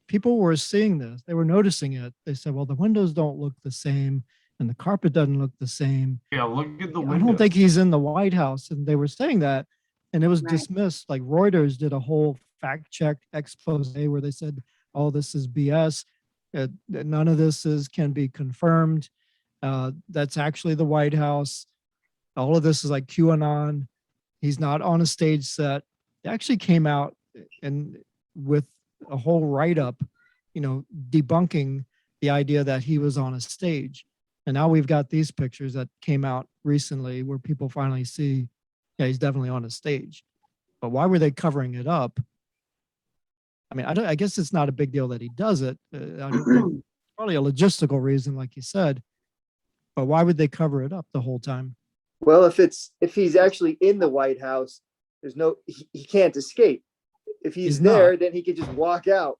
people were seeing this. They were noticing it. They said, well, the windows don't look the same and the carpet doesn't look the same. Yeah, look at the I window. don't think he's in the White House. And they were saying that, and it was Right. dismissed. Like Reuters did a whole fact check expose where they said, "Oh, this is BS. None of this can be confirmed. That's actually the White House. All of this is like QAnon. He's not on a stage set." They actually came out and with a whole write-up, debunking the idea that he was on a stage. And now we've got these pictures that came out recently where people finally see, yeah, he's definitely on a stage. But why were they covering it up? I mean, I guess it's not a big deal that he does it. I don't think, probably a logistical reason, like you said. But why would they cover it up the whole time? Well, if he's actually in the White House, he can't escape. If he's He's there, not. then he can just walk out.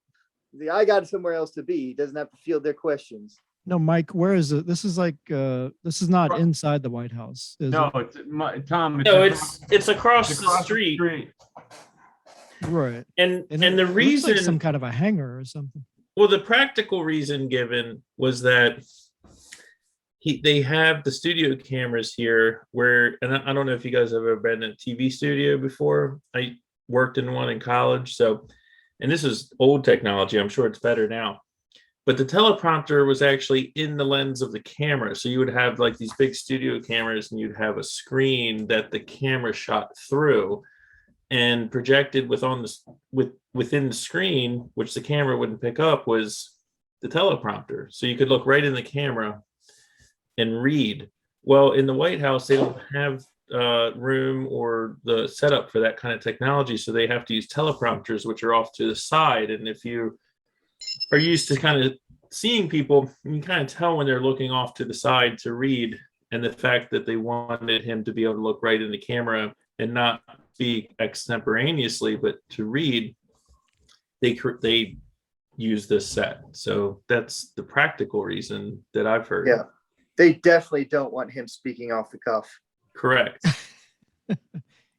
I got somewhere else to be. He doesn't have to field their questions. No, Mike, where is it? This is this is not inside the White House. Is No, it? Tom. No, across- it's across it's the across street. Right. And it the looks reason like some kind of a hangar or something. Well, the practical reason given was that they have the studio cameras here where, and I don't know if you guys have ever been in a TV studio before. I worked in one in college. So, and this is old technology. I'm sure it's better now. But the teleprompter was actually in the lens of the camera. So you would have like these big studio cameras and you'd have a screen that the camera shot through and projected within the screen, which the camera wouldn't pick up, was the teleprompter. So you could look right in the camera and read. Well, in the White House, they don't have room or the setup for that kind of technology. So they have to use teleprompters, which are off to the side. And if you are used to kind of seeing people, you can kind of tell when they're looking off to the side to read. And the fact that they wanted him to be able to look right in the camera and not speak extemporaneously, but to read, they use this set. So that's the practical reason that I've heard. Yeah. They definitely don't want him speaking off the cuff. Correct.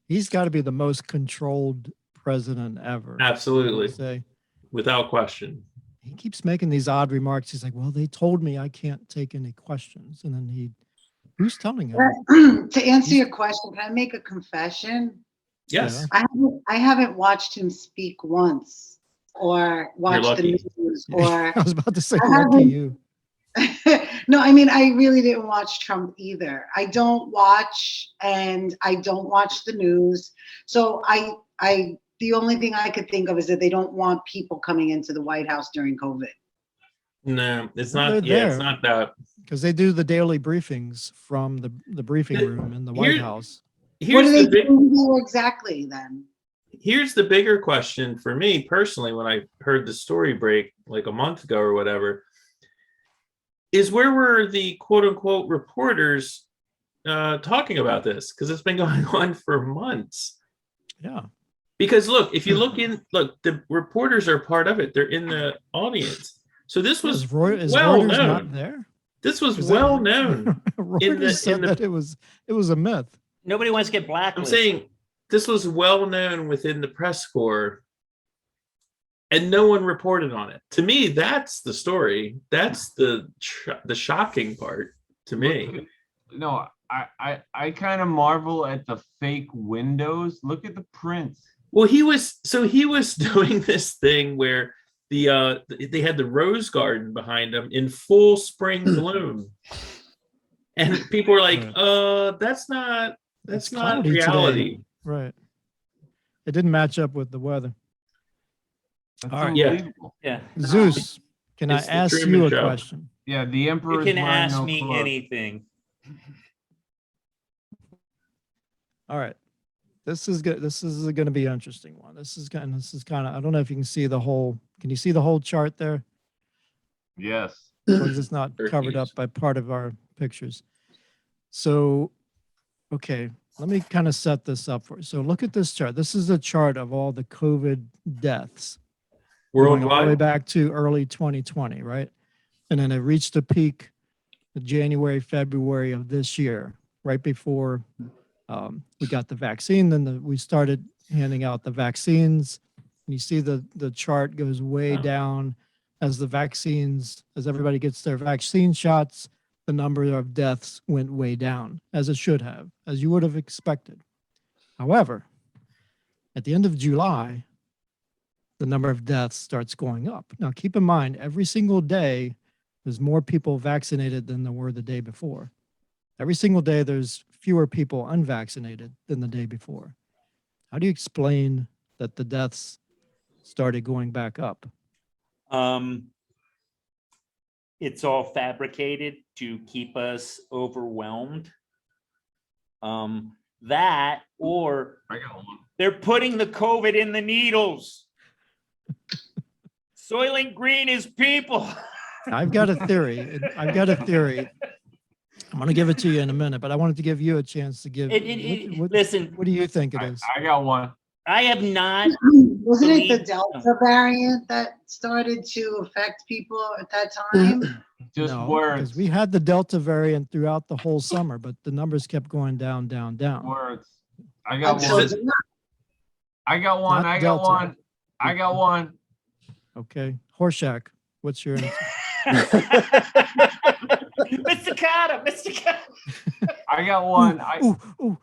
He's got to be the most controlled president ever. I would Absolutely. say. Without question. He keeps making these odd remarks. He's like, well, they told me I can't take any questions. And then who's telling him? To answer your question, can I make a confession? Yes. I haven't watched him speak once or watched the lucky. news or I was about to say, I lucky haven't- you. no, I mean, I really didn't watch Trump either. I don't watch and I don't watch the news. So the only thing I could think of is that they don't want people coming into the White House during COVID. No, it's Well, not. they're Yeah, it's there. not that. Because they do the daily briefings from the briefing room in the White Here- House. What do they the big, do exactly then? here's the bigger question for me personally when I heard the story break like a month ago or whatever, is where were the quote unquote reporters talking about this? Because it's been going on for months. Yeah. Because look, if you look, the reporters are part of it. They're in the audience. So this was Is well Reuters not known. there? This was Is well that- known. Reuters said that it was a myth. Nobody wants to get I'm blacklisted. saying this was well known within the press corps, and no one reported on it. To me, that's the story. That's the shocking part to me. No, I kind of marvel at the fake windows. Look at the prints. Well, he was doing this thing where they had the rose garden behind him in full spring bloom, and people were like, that's not cloudy reality." today. Right. It didn't match up with the weather. That's All right. unbelievable. Yeah. Zeus, can I It's the ask Truman you a Show. question? Yeah, the You emperor can ask me anything. All right. This is good. This is going to be an interesting one. This is kind of, I don't know if you can see the whole, can you see the whole chart there? Yes. Because it's not Sure, covered up yes. by part of our pictures. So, okay, let me kind of set this up for you. So look at this chart. This is a chart of all the COVID deaths. Going all the way Worldwide. back to early 2020, right? And then it reached a peak in January, February of this year, right before we got the vaccine. Then we started handing out the vaccines. And you see the chart goes way down as as everybody gets their vaccine shots, the number of deaths went way down, as it should have, as you would have expected. However, at the end of July, the number of deaths starts going up. Now, keep in mind, every single day, there's more people vaccinated than there were the day before. Every single day, there's fewer people unvaccinated than the day before. How do you explain that the deaths started going back up? It's all fabricated to keep us overwhelmed. That, or I got one. they're putting the COVID in the needles. Soylent Green is people. I've got a theory. I'm going to give it to you in a minute, but I wanted to give you a chance to give. Listen, What do you think it is? I got one. I have not. Wasn't it the believe- Delta variant that started to affect people at that time? Just No, words. because we had the Delta variant throughout the whole summer, but the numbers kept going down, down, down. Words. I got Until one. July. I got one. Not I got Delta. one. I got one. Okay, Horshack, what's your answer? Mr. Carter, Mr. Carter. I got one. Ooh, ooh.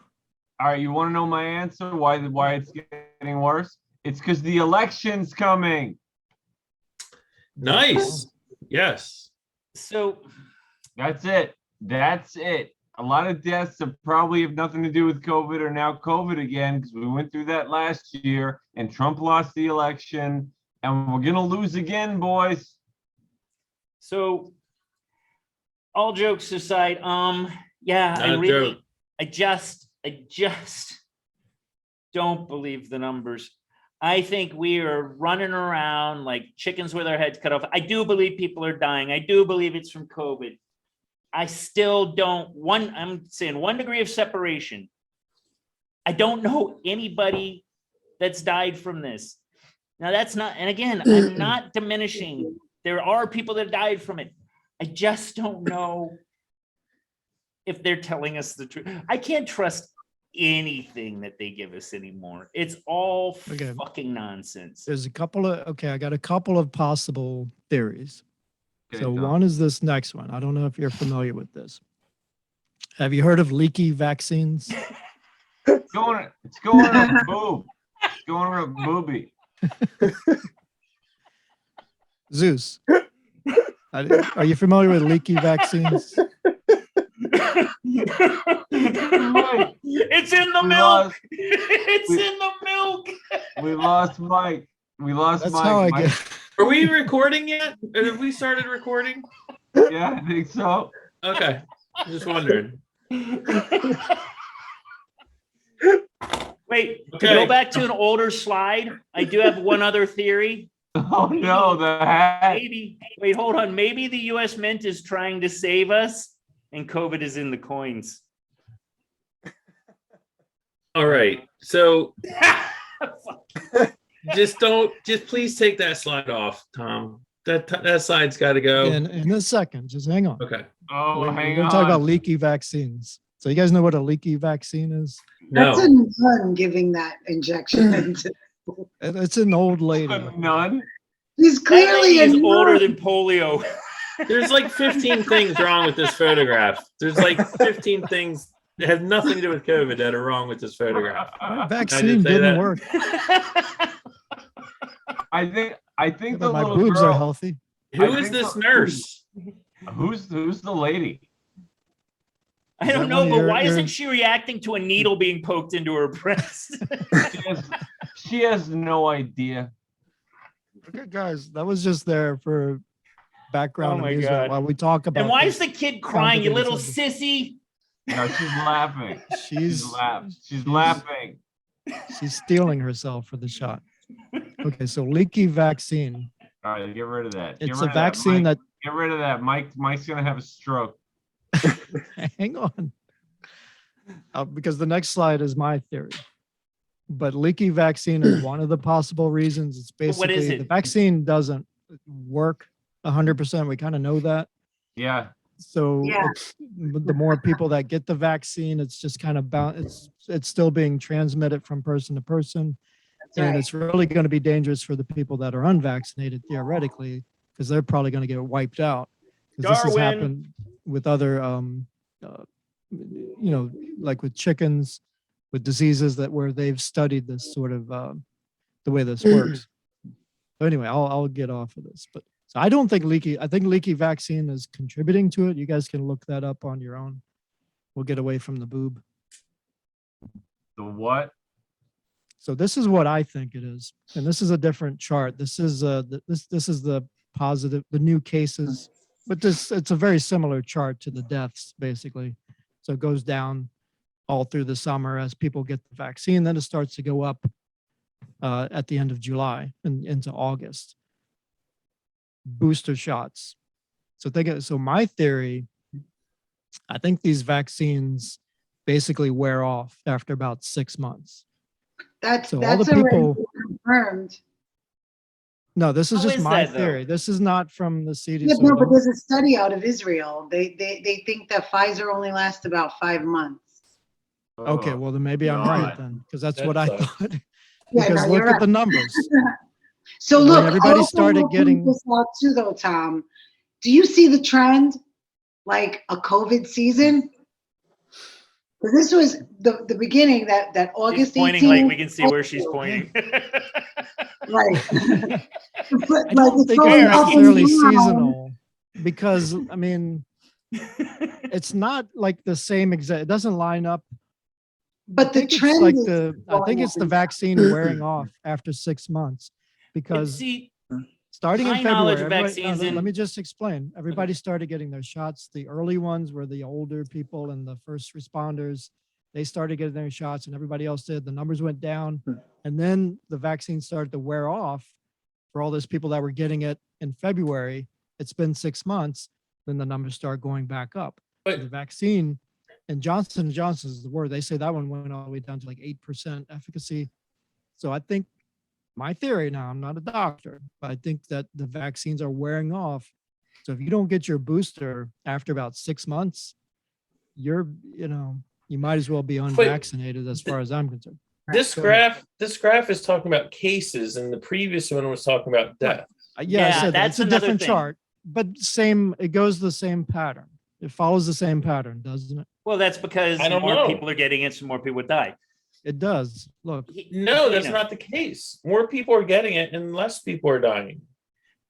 All right, you want to know my answer? Why it's getting worse? It's because the election's coming. Nice. Yes. So That's it. That's it. A lot of deaths that probably have nothing to do with COVID are now COVID again because we went through that last year and Trump lost the election and we're gonna lose again, boys. So, all jokes aside, yeah, Not a joke. I just don't believe the numbers. I think we are running around like chickens with our heads cut off. I do believe people are dying. I do believe it's from COVID. I still don't, I'm saying 1 degree of separation. I don't know anybody that's died from this. Now that's not, and again, I'm not diminishing. There are people that died from it. I just don't know if they're telling us the truth. I can't trust anything that they give us anymore. It's all Okay. fucking nonsense. There's a couple of, okay, I got a couple of possible theories. Okay, So Tom. one is this next one. I don't know if you're familiar with this. Have you heard of leaky vaccines? It's going on a boob. It's going on a boobie. Zeus, are you familiar with leaky vaccines? It's in the We milk. lost- It's we- in the milk. We lost Mike. We lost That's Mike. how I Mike- get. Are we recording yet? Have we started recording? Yeah, I think so. Okay. Just wondering. To go back to an older slide, I do have one other theory. Oh no, the hat. Maybe, wait, hold on. Maybe the US Mint is trying to save us and COVID is in the coins. All right. So just please take that slide off, Tom. That slide's got to go. In a second, just hang on. Okay. Oh, We're hang going on. to talk about leaky vaccines. So you guys know what a leaky vaccine is? That's No. a nun giving that injection. into- It's an old lady. None. He's That clearly lady a is older nun. than polio. There's like 15 things wrong with this photograph. There's like 15 things that have nothing to do with COVID that are wrong with this photograph. Vaccine say didn't that? work. I think the But my little boobs girl. are healthy. Who I is think this the- nurse? Who's the lady? I Is don't that know, one of but your- why your- isn't she reacting to a needle being poked into her breast? She has no idea. Okay, guys, that was just there for background Oh my amusement God. while we talk about And why this is the kid crying, you little complicated sissy? No, she's laughing. She's She's laughing. she's stealing herself for the shot. Okay, so leaky vaccine. All right, get rid of that. Get It's rid a of that, vaccine Mike. that Get rid of that. Mike's gonna have a stroke. hang on. Because the next slide is my theory. But leaky vaccine is one of the possible reasons. It's But what is basically it? the vaccine doesn't work 100%. We kind of know that. Yeah. So Yeah. the more people that get the vaccine, it's just kind of it's still being transmitted from person to person. That's And right. it's really going to be dangerous for the people that are unvaccinated, theoretically, because they're probably going to get wiped out. Because this has Darwin. happened with other, like with chickens, with diseases where they've studied this sort of the way this works. So anyway, I'll get off of this. But so I don't think I think leaky vaccine is contributing to it. You guys can look that up on your own. We'll get away from the boob. The what? So this is what I think it is, and this is a different chart. This is this is the positive, the new cases, but it's a very similar chart to the deaths basically. So it goes down all through the summer as people get the vaccine, then it starts to go up at the end of July and into August. Booster shots. So my theory, I think these vaccines basically wear off after about 6 months. That's So all the already people- confirmed. No, this is How just is my that, though? theory. This is not from the CDC. Yeah, so no, but don't- there's a study out of Israel. They think that Pfizer only lasts about 5 months. Okay, Oh, well then maybe I'm right God. then, because that's That what I sucks. thought. Yeah, Because no, look you're at right. the numbers. So When look, I everybody also started wanna point getting- this out too, though, Tom. Do you see the trend, like a COVID season? Because this was the beginning that She's August 18th. pointing like we can see where she's pointing. Right. But, I don't think going it's up and necessarily down. seasonal because I mean, it's not like the same exact. It doesn't line up. But I the think it's trend like is I think going it's up the and down. vaccine wearing off after 6 months because See, starting in high knowledge February, of everybody- vaccines let in- me just explain. Everybody started getting their shots. The early ones were the older people and the first responders. They started getting their shots and everybody else did. The numbers went down. And then the vaccine started to wear off for all those people that were getting it in February. It's been 6 months. Then the numbers start going back up. But- The vaccine, and Johnson & Johnson is the word. They say that one went all the way down to like 8% efficacy. So I think my theory now, I'm not a doctor, but I think that the vaccines are wearing off. So if you don't get your booster after about 6 months, you might as well be unvaccinated as far as I'm concerned. This Go graph is talking about cases, and the previous one was talking about death. Yeah, I Yeah, said that. that's It's a another different thing. chart, but it goes the same pattern. It follows the same pattern, doesn't it? well, that's because I don't more know. people are getting it, so more people die. It does. Look, No, that's You know. not the case. More people are getting it, and less people are dying.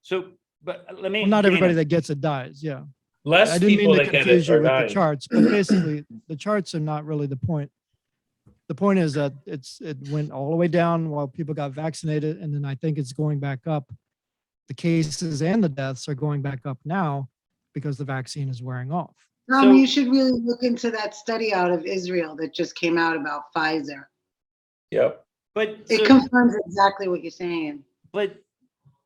So, but let me. well, not everybody Dana, that gets it dies. Yeah. Less I didn't people mean to that get confuse it you are with the dying. charts, but basically the charts are not really the point. The point is that it went all the way down while people got vaccinated, and then I think it's going back up. The cases and the deaths are going back up now because the vaccine is wearing off. Tom, So- you should really look into that study out of Israel that just came out about Pfizer. Yep. But It so, confirms exactly what you're saying. but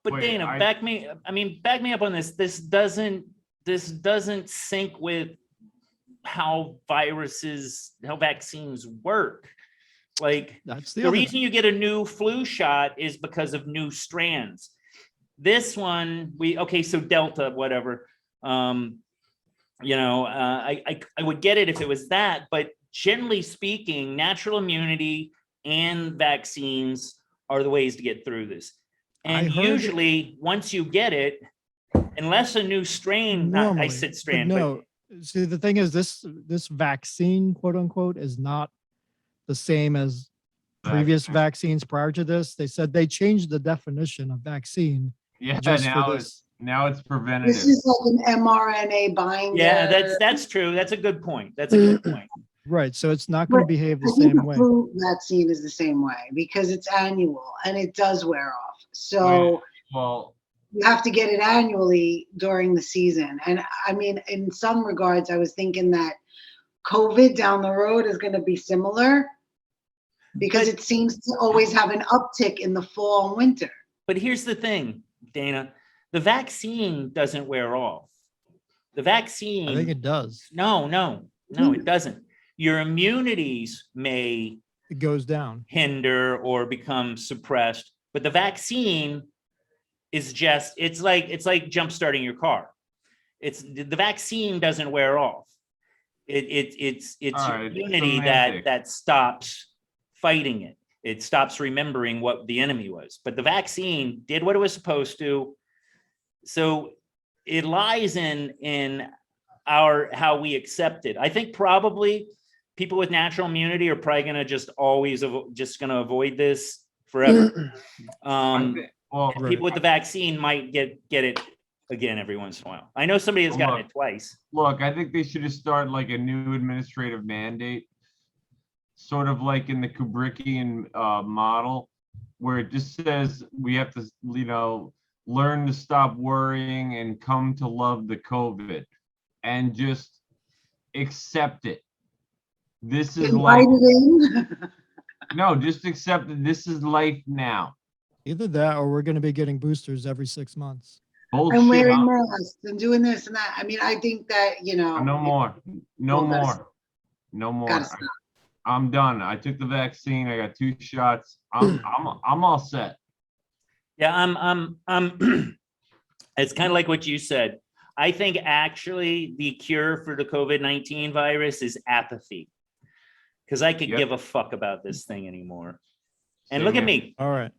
Wait, Dana, back me up on this. This doesn't sync with how vaccines work. Like, That's the other reason thing. you get a new flu shot is because of new strands. This one, so Delta, whatever. I would get it if it was that, but generally speaking, natural immunity and vaccines are the ways to get through this. I And heard- usually, once you get it, unless a new strain, Normally, I said strain, but no. See, the thing is, this vaccine, quote unquote, is not the same as previous vaccines prior to this. They said they changed the definition of vaccine. Yeah, just for now this. it's preventative. This is like an mRNA binder. yeah, that's true. That's a good point. That's a good point. Right. So it's not going to But behave the I think same the way. flu vaccine is the same way because it's annual and it does wear off. So Well, you have to get it annually during the season. And I mean, in some regards, I was thinking that COVID down the road is going to be similar because it seems to always have an uptick in the fall and winter. But here's the thing, Dana, the vaccine doesn't wear off. The vaccine. I think it does. No, it doesn't. Your immunities may It goes down. hinder or become suppressed, but the vaccine is just, it's like jump starting your car. The vaccine doesn't wear off. It's All your right, immunity semantics. that stops fighting it. It stops remembering what the enemy was. But the vaccine did what it was supposed to. So it lies in how we accept it. I think probably people with natural immunity are probably going to just always just going to avoid this forever. well, People with the vaccine might get it again every once in a while. I know somebody has gotten it twice. look, I think they should just start like a new administrative mandate, sort of like in the Kubrickian model, where it just says we have to, learn to stop worrying and come to love the COVID and just accept it. This is life. Invite it in. No, just accept that this is life now. Either that or we're going to be getting boosters every 6 months. Bullshit. And wearing masks and doing this and that. I mean, I think that, No more. No Well, that's- more. No more. Gotta stop. I'm done. I took the vaccine. I got 2 shots. I'm all set. Yeah, I'm it's kind of like what you said. I think actually the cure for the COVID-19 virus is apathy. Because I could Yep. give a fuck about this thing anymore. And Same look at here. me. All right.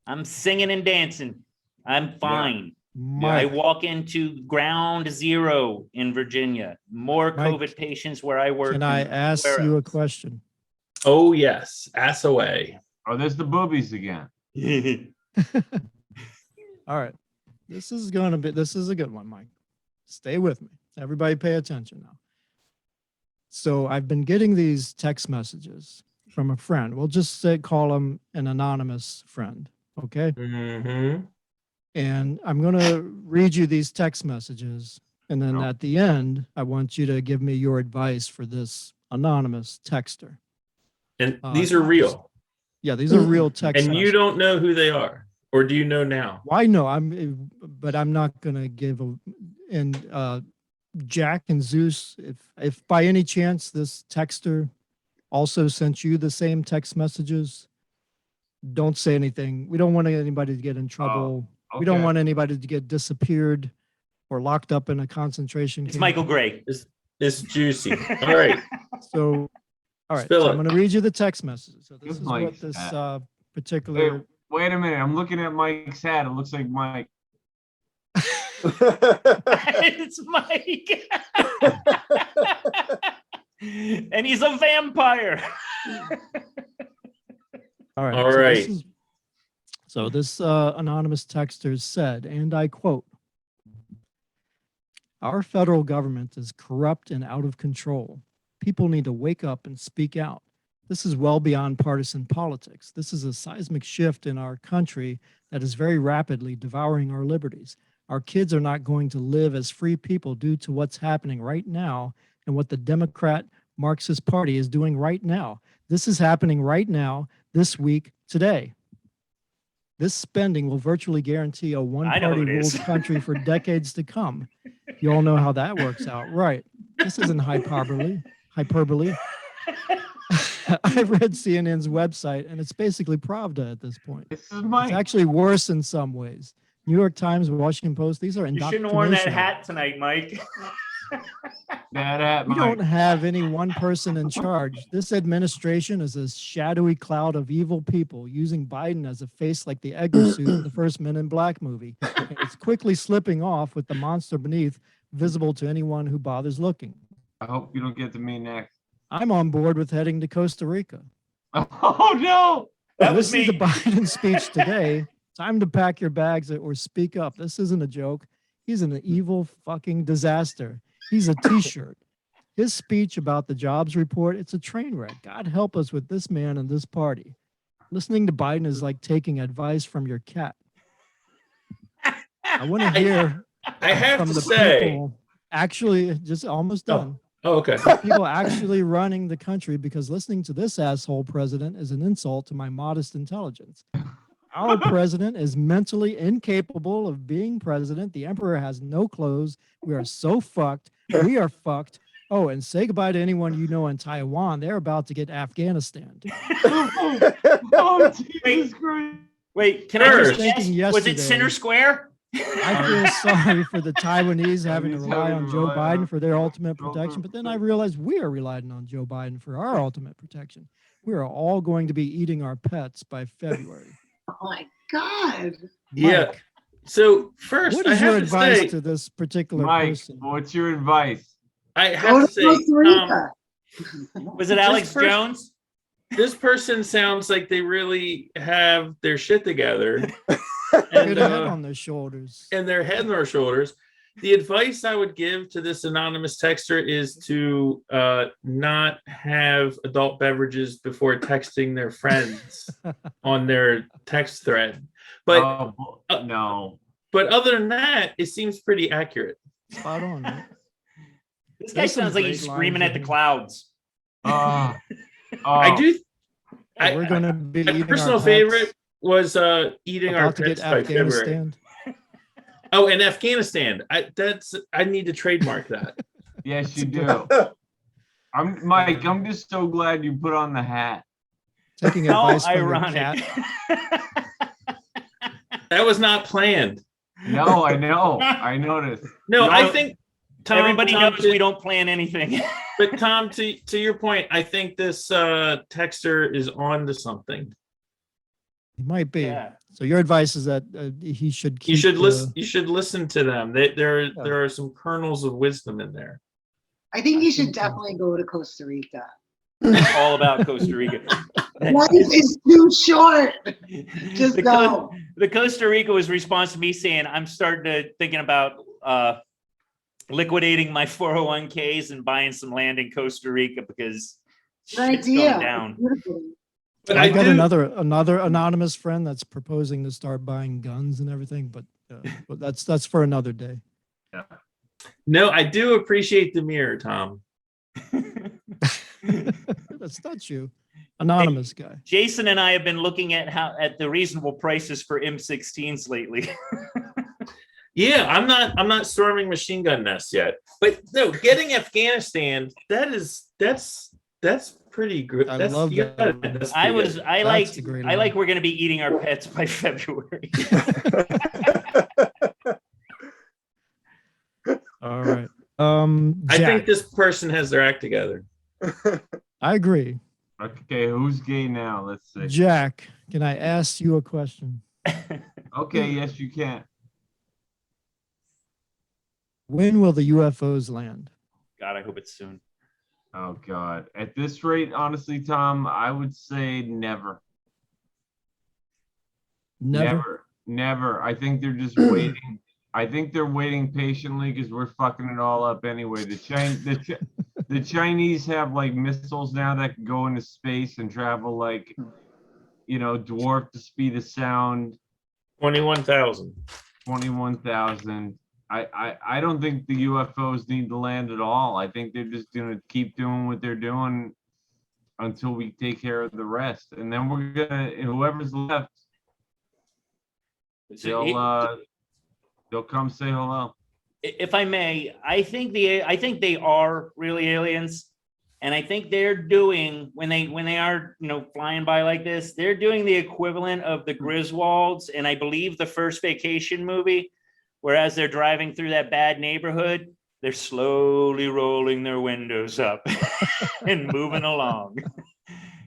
I'm singing and dancing. I'm fine. I Mike, walk into ground zero in Virginia. More Mike, COVID patients where I work. can I than ask anywhere you a else. question? Oh yes, ass away. Oh, there's the boobies again. All right. This is a good one, Mike. Stay with me. Everybody pay attention now. So I've been getting these text messages from a friend. We'll just call him an anonymous friend. Okay. Mm-hmm. And I'm going to read you these text messages. And then No. at the end, I want you to give me your advice for this anonymous texter. And these are real. Yeah, these are real text And you messages. don't know who they are, or do you know now? Why no? But I'm not gonna give a. And Jack and Zeus, if by any chance this texter also sent you the same text messages, don't say anything. We don't want anybody to get in trouble. We don't Okay. want anybody to get disappeared or locked up in a concentration It's camp. Michael Gray. It's juicy. All right. So, all right. Spill So it. I'm going to read you the text message. So this Give is what Mike's this hat. particular. Wait a minute. I'm looking at Mike's hat. It looks like Mike. It's Mike. And he's a vampire. All right. All so right. This anonymous texter said, and I quote, "Our federal government is corrupt and out of control. People need to wake up and speak out. This is well beyond partisan politics. This is a seismic shift in our country that is very rapidly devouring our liberties. Our kids are not going to live as free people due to what's happening right now and what the Democrat Marxist Party is doing right now. This is happening right now, this week, today. This spending will virtually guarantee a I know one-party it is. ruled country for decades to come. You all know how that works out, right? This isn't hyperbole. I've read CNN's website, and it's basically Pravda at this point. This is Mike. It's actually worse in some ways. New York Times, Washington Post, these are You shouldn't have worn that indoctrination. hat tonight, Mike. That hat, We Mike. don't have any one person in charge. This administration is a shadowy cloud of evil people using Biden as a face like the Edgar suit in the first Men in Black movie. And it's quickly slipping off with the monster beneath visible to anyone who bothers looking. I hope you don't get to me next. I'm on board with heading to Costa Rica. Oh no! That was This is the me. Biden speech today. Time to pack your bags or speak up. This isn't a joke. He's an evil fucking disaster. He's a t-shirt. His speech about the jobs report, it's a train wreck. God help us with this man and this party. Listening to Biden is like taking advice from your cat. I want to hear I have from to the say. people actually just almost done. Oh, okay. People actually running the country, because listening to this asshole president is an insult to my modest intelligence. Our president is mentally incapable of being president. The emperor has no clothes. We are so fucked. We are fucked. Oh, and say goodbye to anyone you know in Taiwan. They're about to get Afghanistan. Oh, Jesus Christ. Wait, can I First. just guess? Thinking Was it yesterday. Center Square? I feel sorry for the Taiwanese having to Taiwanese rely having on to Joe rely on Biden for their ultimate Joe protection. Biden. But then I realized we are relying on Joe Biden for our ultimate protection. We are all going to be eating our pets by February. Oh my God. Yeah. Mike, So first, what I is your have to advice say, to this particular Mike, person? what's your advice? I Go have to to say, Costa Rica. Was it Alex first- Jones? this person sounds like they really have their shit together Good and, head on their shoulders. and their head on their shoulders. The advice I would give to this anonymous texter is to not have adult beverages before texting their friends on their text thread. But No. but other than that, it seems pretty accurate. Spot on, right? This guy There's some sounds like great he's screaming lines at the in clouds. Oh, I do. Hey, we're going to be My eating personal our pets, favorite was eating our about to get pets by February. Afghanistan. Oh, and Afghanistan. I need to trademark that. Yes, you do. Mike, I'm just so glad you put on the hat. Taking How advice from your ironic. cat. That was not planned. No, I know. I noticed. No, No, I think Tom, Everybody Tom, knows to- we don't plan anything. But Tom, to your point, I think this texter is on to something. He might be. Yeah. So your advice is that he should keep You should the- listen. You should listen to them. There are some kernels of wisdom in there. I think you should definitely go to Costa Rica. All about Costa Rica. Life is too short. Just The go. The Costa Rica was response to me saying, I'm starting to thinking about liquidating my 401ks and buying some land in Costa Rica because Good shit's idea. going down. Beautiful. But I I got do. another anonymous friend that's proposing to start buying guns and everything, but that's for another day. No, I do appreciate the mirror, Tom. That's not you, anonymous guy. Jason and I have been looking at the reasonable prices for M16s lately. Yeah, I'm not storming machine gun nests yet. But no, getting Afghanistan, that's pretty good. I That's, love you that. gotta- that's I pretty was good. I That's like the great I like line. we're gonna be eating our pets by February. All right. I Jack, think this person has their act together. I agree. Okay, who's gay now? Let's see. Jack, can I ask you a question? Okay, yes, you can. When will the UFOs land? God, I hope it's soon. Oh God. At this rate, honestly, Tom, I would say never. Never. Never. I think they're just waiting. I think they're waiting patiently because we're fucking it all up anyway. The Chinese have like missiles now that can go into space and travel like, dwarf the speed of sound, 21,000. 21,000. I don't think the UFOs need to land at all. I think they're just gonna keep doing what they're doing until we take care of the rest, and then we're gonna whoever's left, they'll come say hello. If I may, I think they are really aliens, and I think they're doing when they are flying by like this, they're doing the equivalent of the Griswolds, and I believe the First Vacation movie, whereas they're driving through that bad neighborhood, they're slowly rolling their windows up and moving along.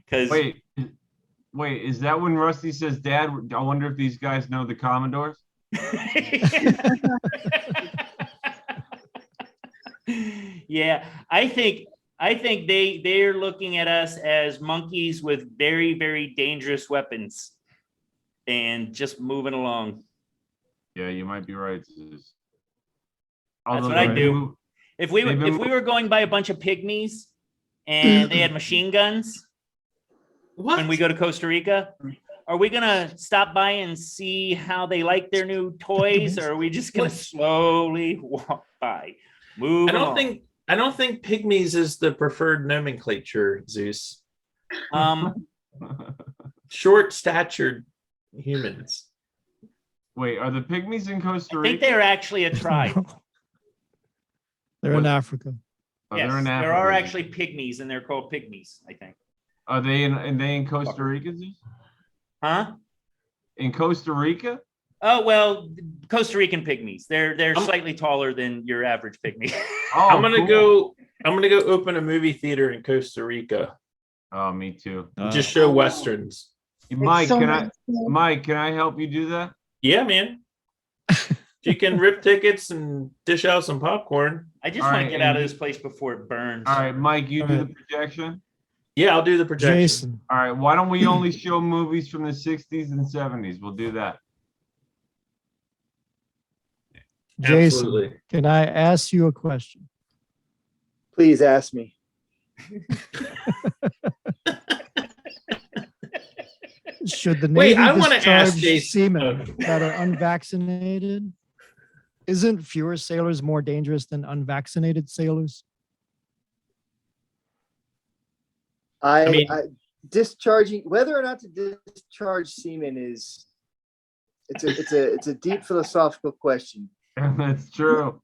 Because wait, is that when Rusty says, "Dad, I wonder if these guys know the Commodores"? Yeah, I think they're looking at us as monkeys with very, very dangerous weapons and just moving along. Yeah, you might be right. That's Although what I they've do. been- If we were going by a bunch of pygmies and they had machine guns when we go to Costa Rica, are we gonna stop by and see how they like their new toys, or are we just gonna slowly walk by? Move along. I don't think pygmies is the preferred nomenclature, Zeus. Short-statured humans. Wait, are the pygmies in Costa I Rica? think they're actually a tribe. They're in Africa. Oh, Yes, they're in there Africa. are actually pygmies, and they're called pygmies, I think. Are they in Costa Rica? Zeus? Huh? In Costa Rica? Oh well, Costa Rican pygmies. They're slightly taller than your average pygmy. Oh, I'm gonna cool. go open a movie theater in Costa Rica. Oh, me too. Just show westerns. Mike, so can much fun. Mike, can I help you do that? Yeah, man. You can rip tickets and dish out some popcorn. I just All want right, to get out of and- this place before it burns. All right, Mike, you All do right. the projection. Yeah, I'll do the projection. Jason, All right, why don't we only show movies from the 60s and 70s? We'll do that. Jason, Absolutely. can I ask you a question? Please ask me. Should the Wait, Navy I wanna ask discharge Jason- seamen that are unvaccinated? Isn't fewer sailors more dangerous than unvaccinated sailors? I mean- Discharging, whether or not to discharge semen it's a deep philosophical question. That's true.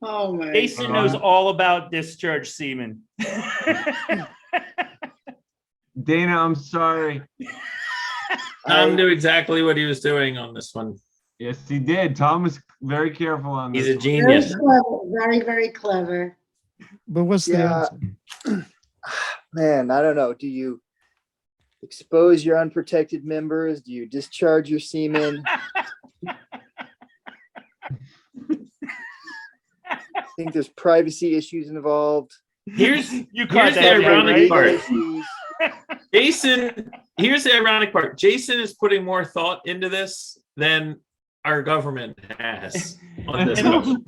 Oh my. Jason knows all about discharge semen. Dana, I'm sorry. Tom knew exactly what he was doing on this one. Yes, he did. Tom was very careful on this. He's a one. Very genius. clever. Very, very clever. But what's the Yeah. answer? Man, I don't know. Do you expose your unprotected members? Do you discharge your semen? I think there's privacy issues involved. Here's You caught Here's the that, ironic right? part. Issues. Jason. Here's the ironic part. Jason is putting more thought into this than our government has on this. And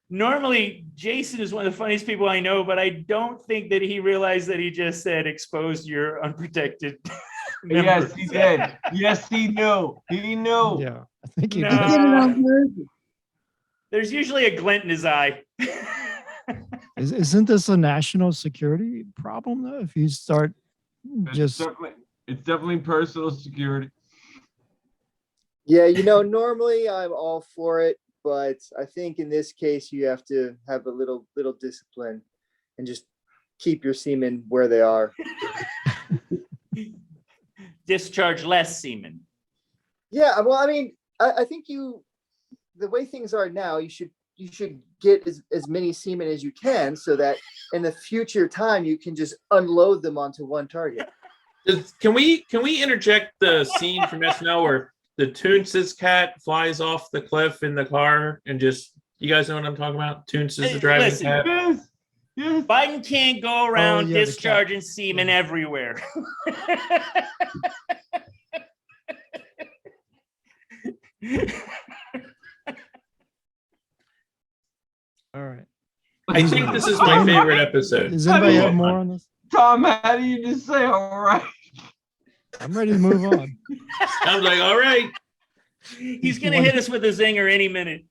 normally, Jason is one of the funniest people I know, but I don't think that he realized that he just said exposed your unprotected Yes, members. he did. Yes, he knew. He knew. Yeah, I think you No. He did. did it on purpose. There's usually a glint in his eye. Isn't this a national security problem though? If you start just It's definitely personal security. Yeah, normally I'm all for it, but I think in this case you have to have a little discipline and just keep your semen where they are. Discharge less semen. Yeah, well, I mean, I think the way things are now, you should get as many semen as you can so that in the future time you can just unload them onto one target. Can we interject the scene from SNL where the Toonces cat flies off the cliff in the car and just, you guys know what I'm talking about? Toonces Hey, the driving listen. cat. Yes. Yes. Biden can't go around yeah, the cat. discharging semen everywhere. all right. I think this is my favorite episode. Does anybody have more on this? Tom, how do you just say all right? I'm ready to move on. I was like, all right, He's gonna hit us with a zinger any minute.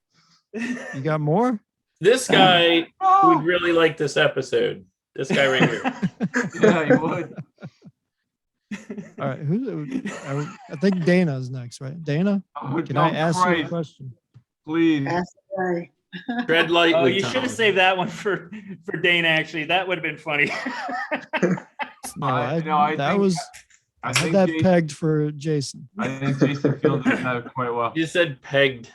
You got more? this guy Oh, would really like this episode. This guy right here. Yeah, you would. All right, I think Dana's next, right? Dana, Oh, can I ask you a Christ, question? please. That's right. Tread lightly. Oh, you Tom. should have saved that one for Dana. Actually, that would have been funny. No, I I had think that Jason, pegged for Jason. I think Jason fielded that quite well. You said pegged.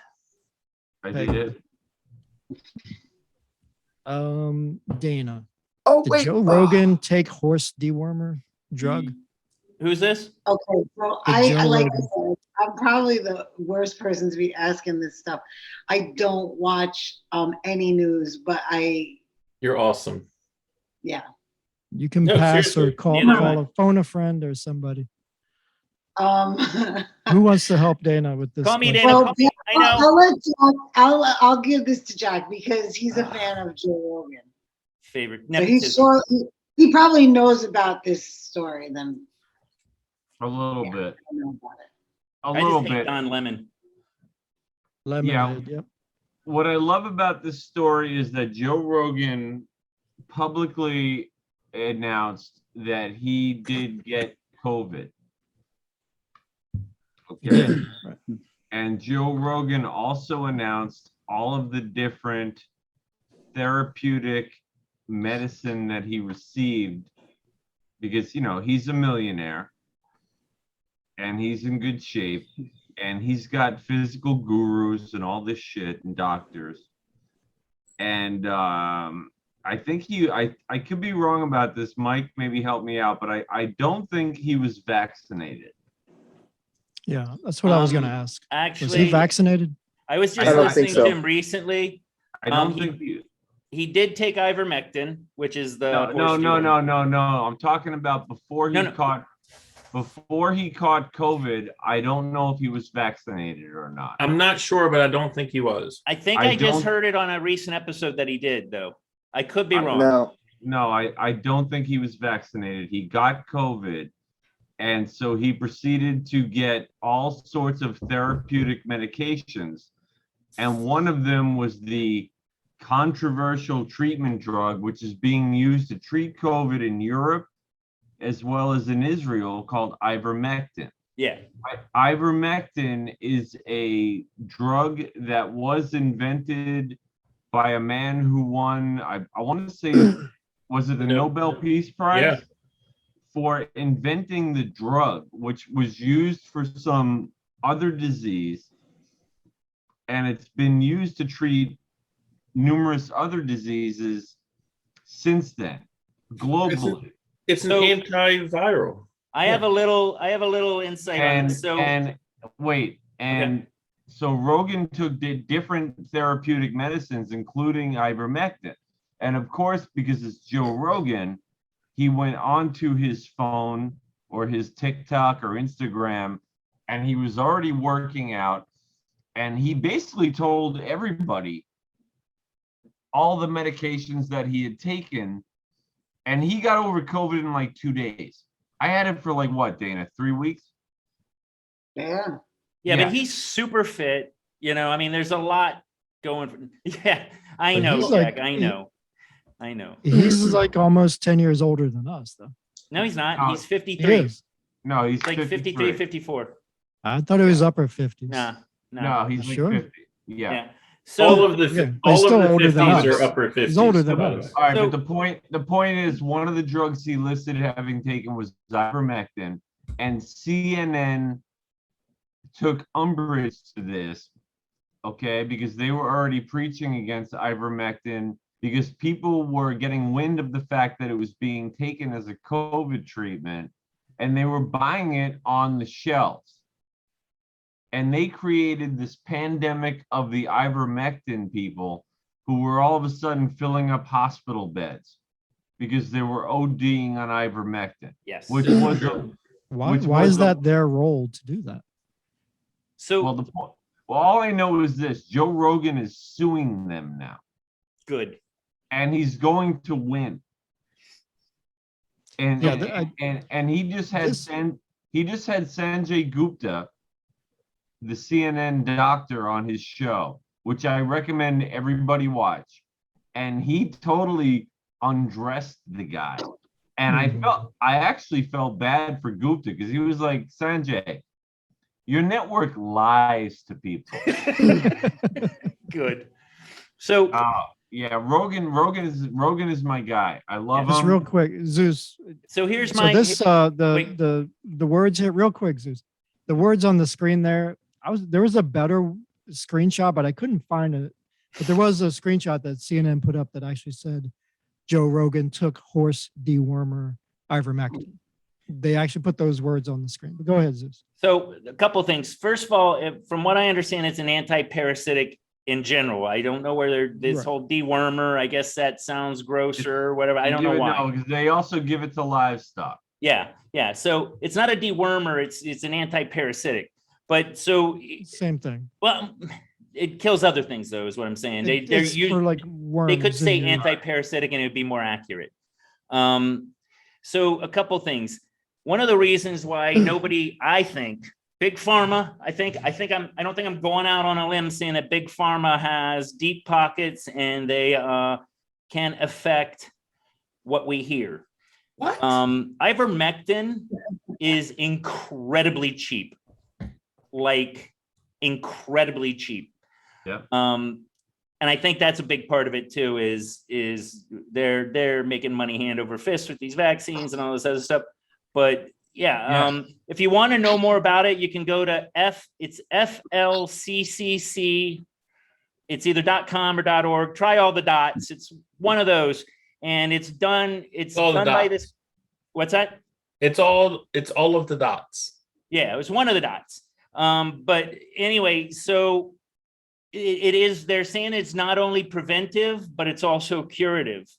I did. Dana, Oh did wait, Joe Rogan take horse dewormer drug? Who's this? Okay, so The Joe like I Rogan. said, I'm probably the worst person to be asking this stuff. I don't watch any news, but You're awesome. yeah. You can No, pass or seriously, call neither am I. phone a friend or somebody. Um, Who wants to help Dana with this? Call me question? Dana. well, I know. I'll let Jack. I'll give this to Jack because he's a fan of Joe Rogan. Favorite. So he's Nepotism. sure he probably knows about this story. Then A little Yeah. bit. I know about it. A I little just hate bit. Don Lemon. Lemonade, yep. What I love about this story is that Joe Rogan publicly announced that he did get COVID. Okay. Yeah, right. And Joe Rogan also announced all of the different therapeutic medicine that he received because, you know, he's a millionaire and he's in good shape and he's got physical gurus and all this shit and doctors. And I think I could be wrong about this. Mike, maybe help me out, but I don't think he was vaccinated. Yeah, that's what I was going to ask. Was he Actually, vaccinated? I was I just don't think listening so. to him recently. I don't He- think He did take ivermectin, which is the no. horse dewormer. I'm talking about before he No, no. caught COVID. I don't know if he was vaccinated or not. I'm not sure, but I don't think he was. I think I I just don't- heard it on a recent episode that he did, though. I could be wrong. no. No, I don't think he was vaccinated. He got COVID. And so he proceeded to get all sorts of therapeutic medications. And one of them was the controversial treatment drug, which is being used to treat COVID in Europe as well as in Israel, called ivermectin. Yeah. Ivermectin is a drug that was invented by a man who won, I want to say, was it the No. Nobel Peace Prize? Yeah. For inventing the drug, which was used for some other disease, and it's been used to treat numerous other diseases since then, globally. It's an So- antiviral. I have a little insight on And this. So so Rogan did different therapeutic medicines, including ivermectin, and of course, because it's Joe Rogan, he went onto his phone or his TikTok or Instagram, and he was already working out, and he basically told everybody all the medications that he had taken, and he got over COVID in like 2 days. I had it for like what, Dana, 3 weeks? Yeah. yeah, yeah. but he's super fit. You know, I mean, there's a lot going for yeah, I But know, he's Jack. like- I know. I know. He's like almost 10 years older than us, though. No, he's not. No, He's He 53. is. No, he's Like 53, 54. I thought it was upper 50s. Nah, No, he's like Sure? 50. Yeah. Yeah. All So of the Okay, but all he's of still the older than 50s us. are upper 50s. He's older than by the us. way. All right, So- but the point is one of the drugs he listed having taken was ivermectin, and CNN took umbrage to this, okay, because they were already preaching against ivermectin because people were getting wind of the fact that it was being taken as a COVID treatment, and they were buying it on the shelves. And they created this pandemic of the ivermectin people who were all of a sudden filling up hospital beds because they were ODing on ivermectin, yes. which was Why, Which why was is the- that their role to do that? So well, all I know is this: Joe Rogan is suing them now, good. and he's going to win. And Yeah, and he just had This- Sanjay Gupta, the CNN doctor, on his show, which I recommend everybody watch. And he totally undressed the guy. And I actually felt bad for Gupta because he was like, Sanjay, your network lies to people. Good. So yeah, Rogan is my guy. I love Just him. real quick, Zeus. so here's So my this wait. the words here real quick, Zeus. The words on the screen there. There was a better screenshot, but I couldn't find it. But there was a screenshot that CNN put up that actually said Joe Rogan took horse dewormer ivermectin. They actually put those words on the screen. But go ahead, Zeus. So a couple of things. First of all, from what I understand, it's an anti-parasitic in general. I don't know whether this Right. whole dewormer, I guess that sounds grosser or whatever. I don't know why. No, because they also give it to livestock. Yeah. So it's not a dewormer, it's an anti-parasitic. But so Same thing. well, it kills other things though, is what I'm saying. They're It's used, for like worms. they could say in your- anti-parasitic and it would be more accurate. So a couple things. One of the reasons why nobody, I think, Big Pharma, I don't think I'm going out on a limb saying that Big Pharma has deep pockets and they can affect what we hear. What? Ivermectin is incredibly cheap, like incredibly cheap. Yeah. And I think that's a big part of it too, is they're making money hand over fist with these vaccines and all this other stuff. But yeah, if you want to know more about it, you can go to it's FLCCC. It's either .com or .org. Try all the dots. It's one of those, and it's done by this. What's that? It's all of the dots. Yeah, it was one of the dots. But anyway, so it is, they're saying it's not only preventive, but it's also curative.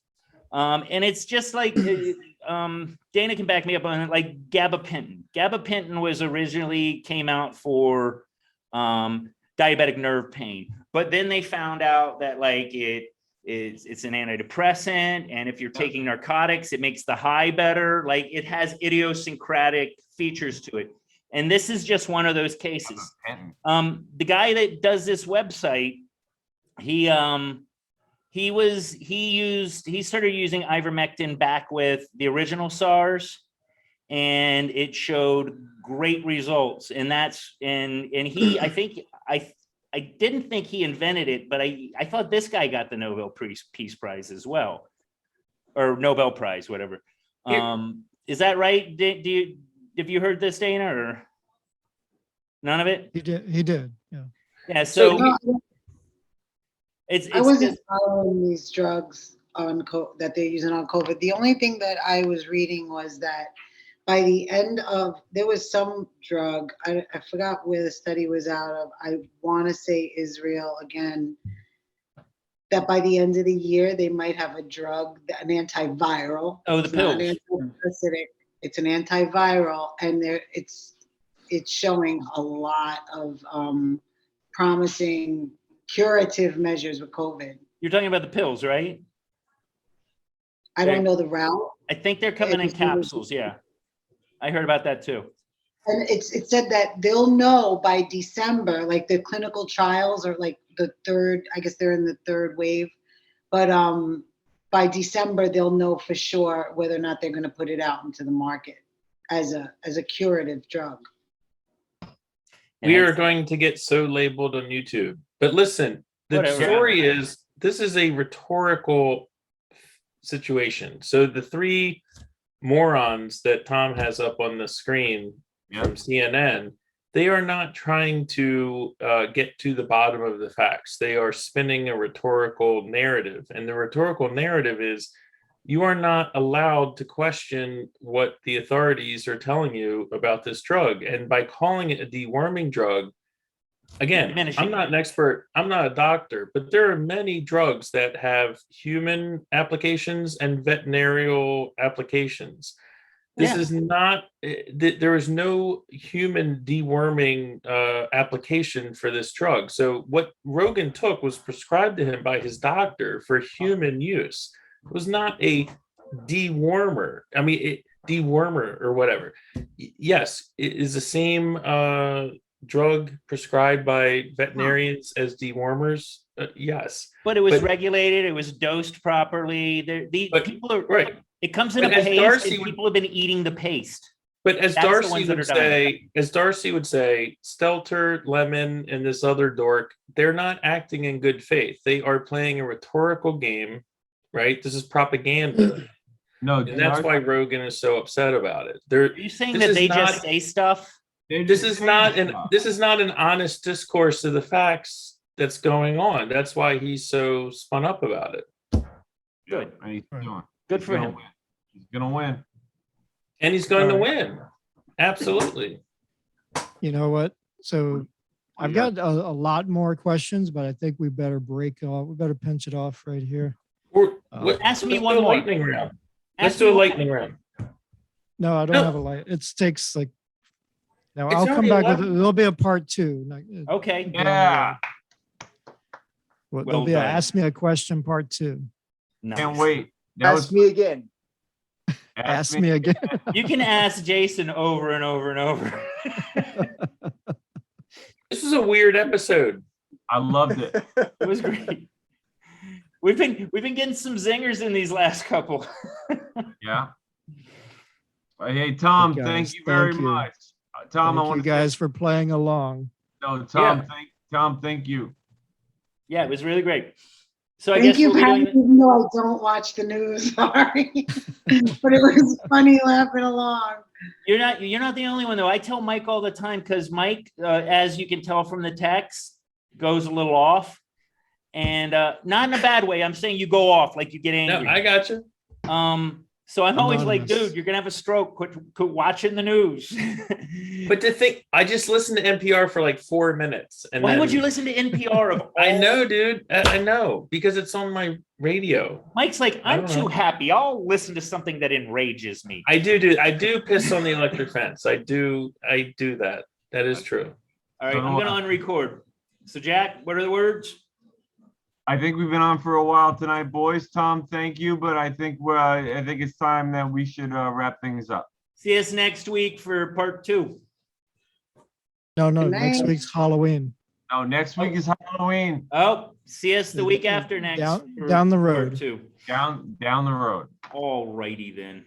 And it's just like, Dana can back me up on it, like gabapentin. Gabapentin was originally came out for diabetic nerve pain, but then they found out that like it's an antidepressant, and if you're taking narcotics, it makes the high better. Like it has idiosyncratic features to it. And this is just one of those cases. The guy that does this website, he started using ivermectin back with the original SARS, and it showed great results. And he, I didn't think he invented it, but I thought this guy got the Nobel Peace Prize as well, or Nobel Prize, whatever. Is that right? Have you heard this, Dana, or none of it? He did. Yeah. Yeah. So I wasn't following these drugs that they're using on COVID. The only thing that I was reading was that by the end of, there was some drug, I forgot where the study was out of. I want to say Israel again, that by the end of the year, they might have a drug, an antiviral. Oh, the pills. It's an antiviral, and it's showing a lot of promising curative measures with COVID. You're talking about the pills, right? I don't know the route. I think they're coming in capsules. Yeah, I heard about that too. And it said that they'll know by December, like the clinical trials are like the third, I guess they're in the third wave, but by December they'll know for sure whether or not they're going to put it out into the market as a curative drug. We are going to get so labeled on YouTube. But listen, the story is, this is a rhetorical situation. So the three morons that Tom has up on the screen from CNN, they are not trying to get to the bottom of the facts. They are spinning a rhetorical narrative. And the rhetorical narrative is, you are not allowed to question what the authorities are telling you about this drug. And by calling it a deworming drug, again, I'm not an expert, I'm not a doctor, but there are many drugs that have human applications and veterinarial applications. This is not, there is no human deworming application for this drug. So what Rogan took was prescribed to him by his doctor for human use. It was not a dewormer. I mean, dewormer or whatever. Yes, it is the same drug prescribed by veterinarians as dewormers. Yes. But it was But- regulated. It was dosed properly. The But- people are Right. It comes in a But as paste, Darcy and would- people have been eating the paste. But as That's the Darcy ones that would are dying. say, Stelter, Lemon, and this other dork, they're not acting in good faith. They are playing a rhetorical game, right? This is propaganda. No, And that's why Rogan is so upset about it. Are you saying This that is they not- just say stuff? This is not an honest discourse of the facts that's going on. That's why he's so spun up about it. Good. And he's doing. Good He's for gonna him. win. He's gonna win. And he's going to All win. Absolutely. You know what? So I've Yeah. got a lot more questions, but I think we better break off. We better pinch it off right here. Ask me let's one do a more. lightning round. Let's Ask do me a one- lightning round. No, I don't No. have a light. It takes like. Now It's I'll come already back with 11. there'll be a part two. Okay. Yeah. There'll Well be a done. ask me a question part two. Can't Nice. wait. That Ask was me again. Ask me again. You can ask Jason over and over and over. This is a weird episode. I loved it. It was great. We've been getting some zingers in these last couple. Yeah. Hey, Tom, Hey, guys, thank you very thank you. much. Tom, I Thank want you to guys for playing along. No, Tom, Yeah. thank you. Yeah, it was really great. So I Thank guess you, we'll be Patty, doing. even though I don't watch the news, sorry. But it was funny laughing along. You're not the only one though. I tell Mike all the time because Mike, as you can tell from the text, goes a little off, and not in a bad way. I'm saying you go off, like you get No, angry. I got you. So I'm always like, Anonymous. dude, you're gonna have a stroke. Quit watching the news. But to think, I just listened to NPR for like 4 minutes. And Why then- would you listen to NPR? Of I all- know, dude. I know because it's on my radio. Mike's like, I I'm don't too know. happy. I'll listen to something that enrages me. I do piss on the electric fence. I do that. That is true. All right, So I'm do gonna unrecord. So Jack, what are the words? I think we've been on for a while tonight, boys. Tom, thank you, but I think it's time that we should wrap things up. See us next week for part 2. No, Good next night. week's Halloween. No, next week is Halloween. Oh, see us the week after next. for Down the part road. 2. Down the road. All righty then.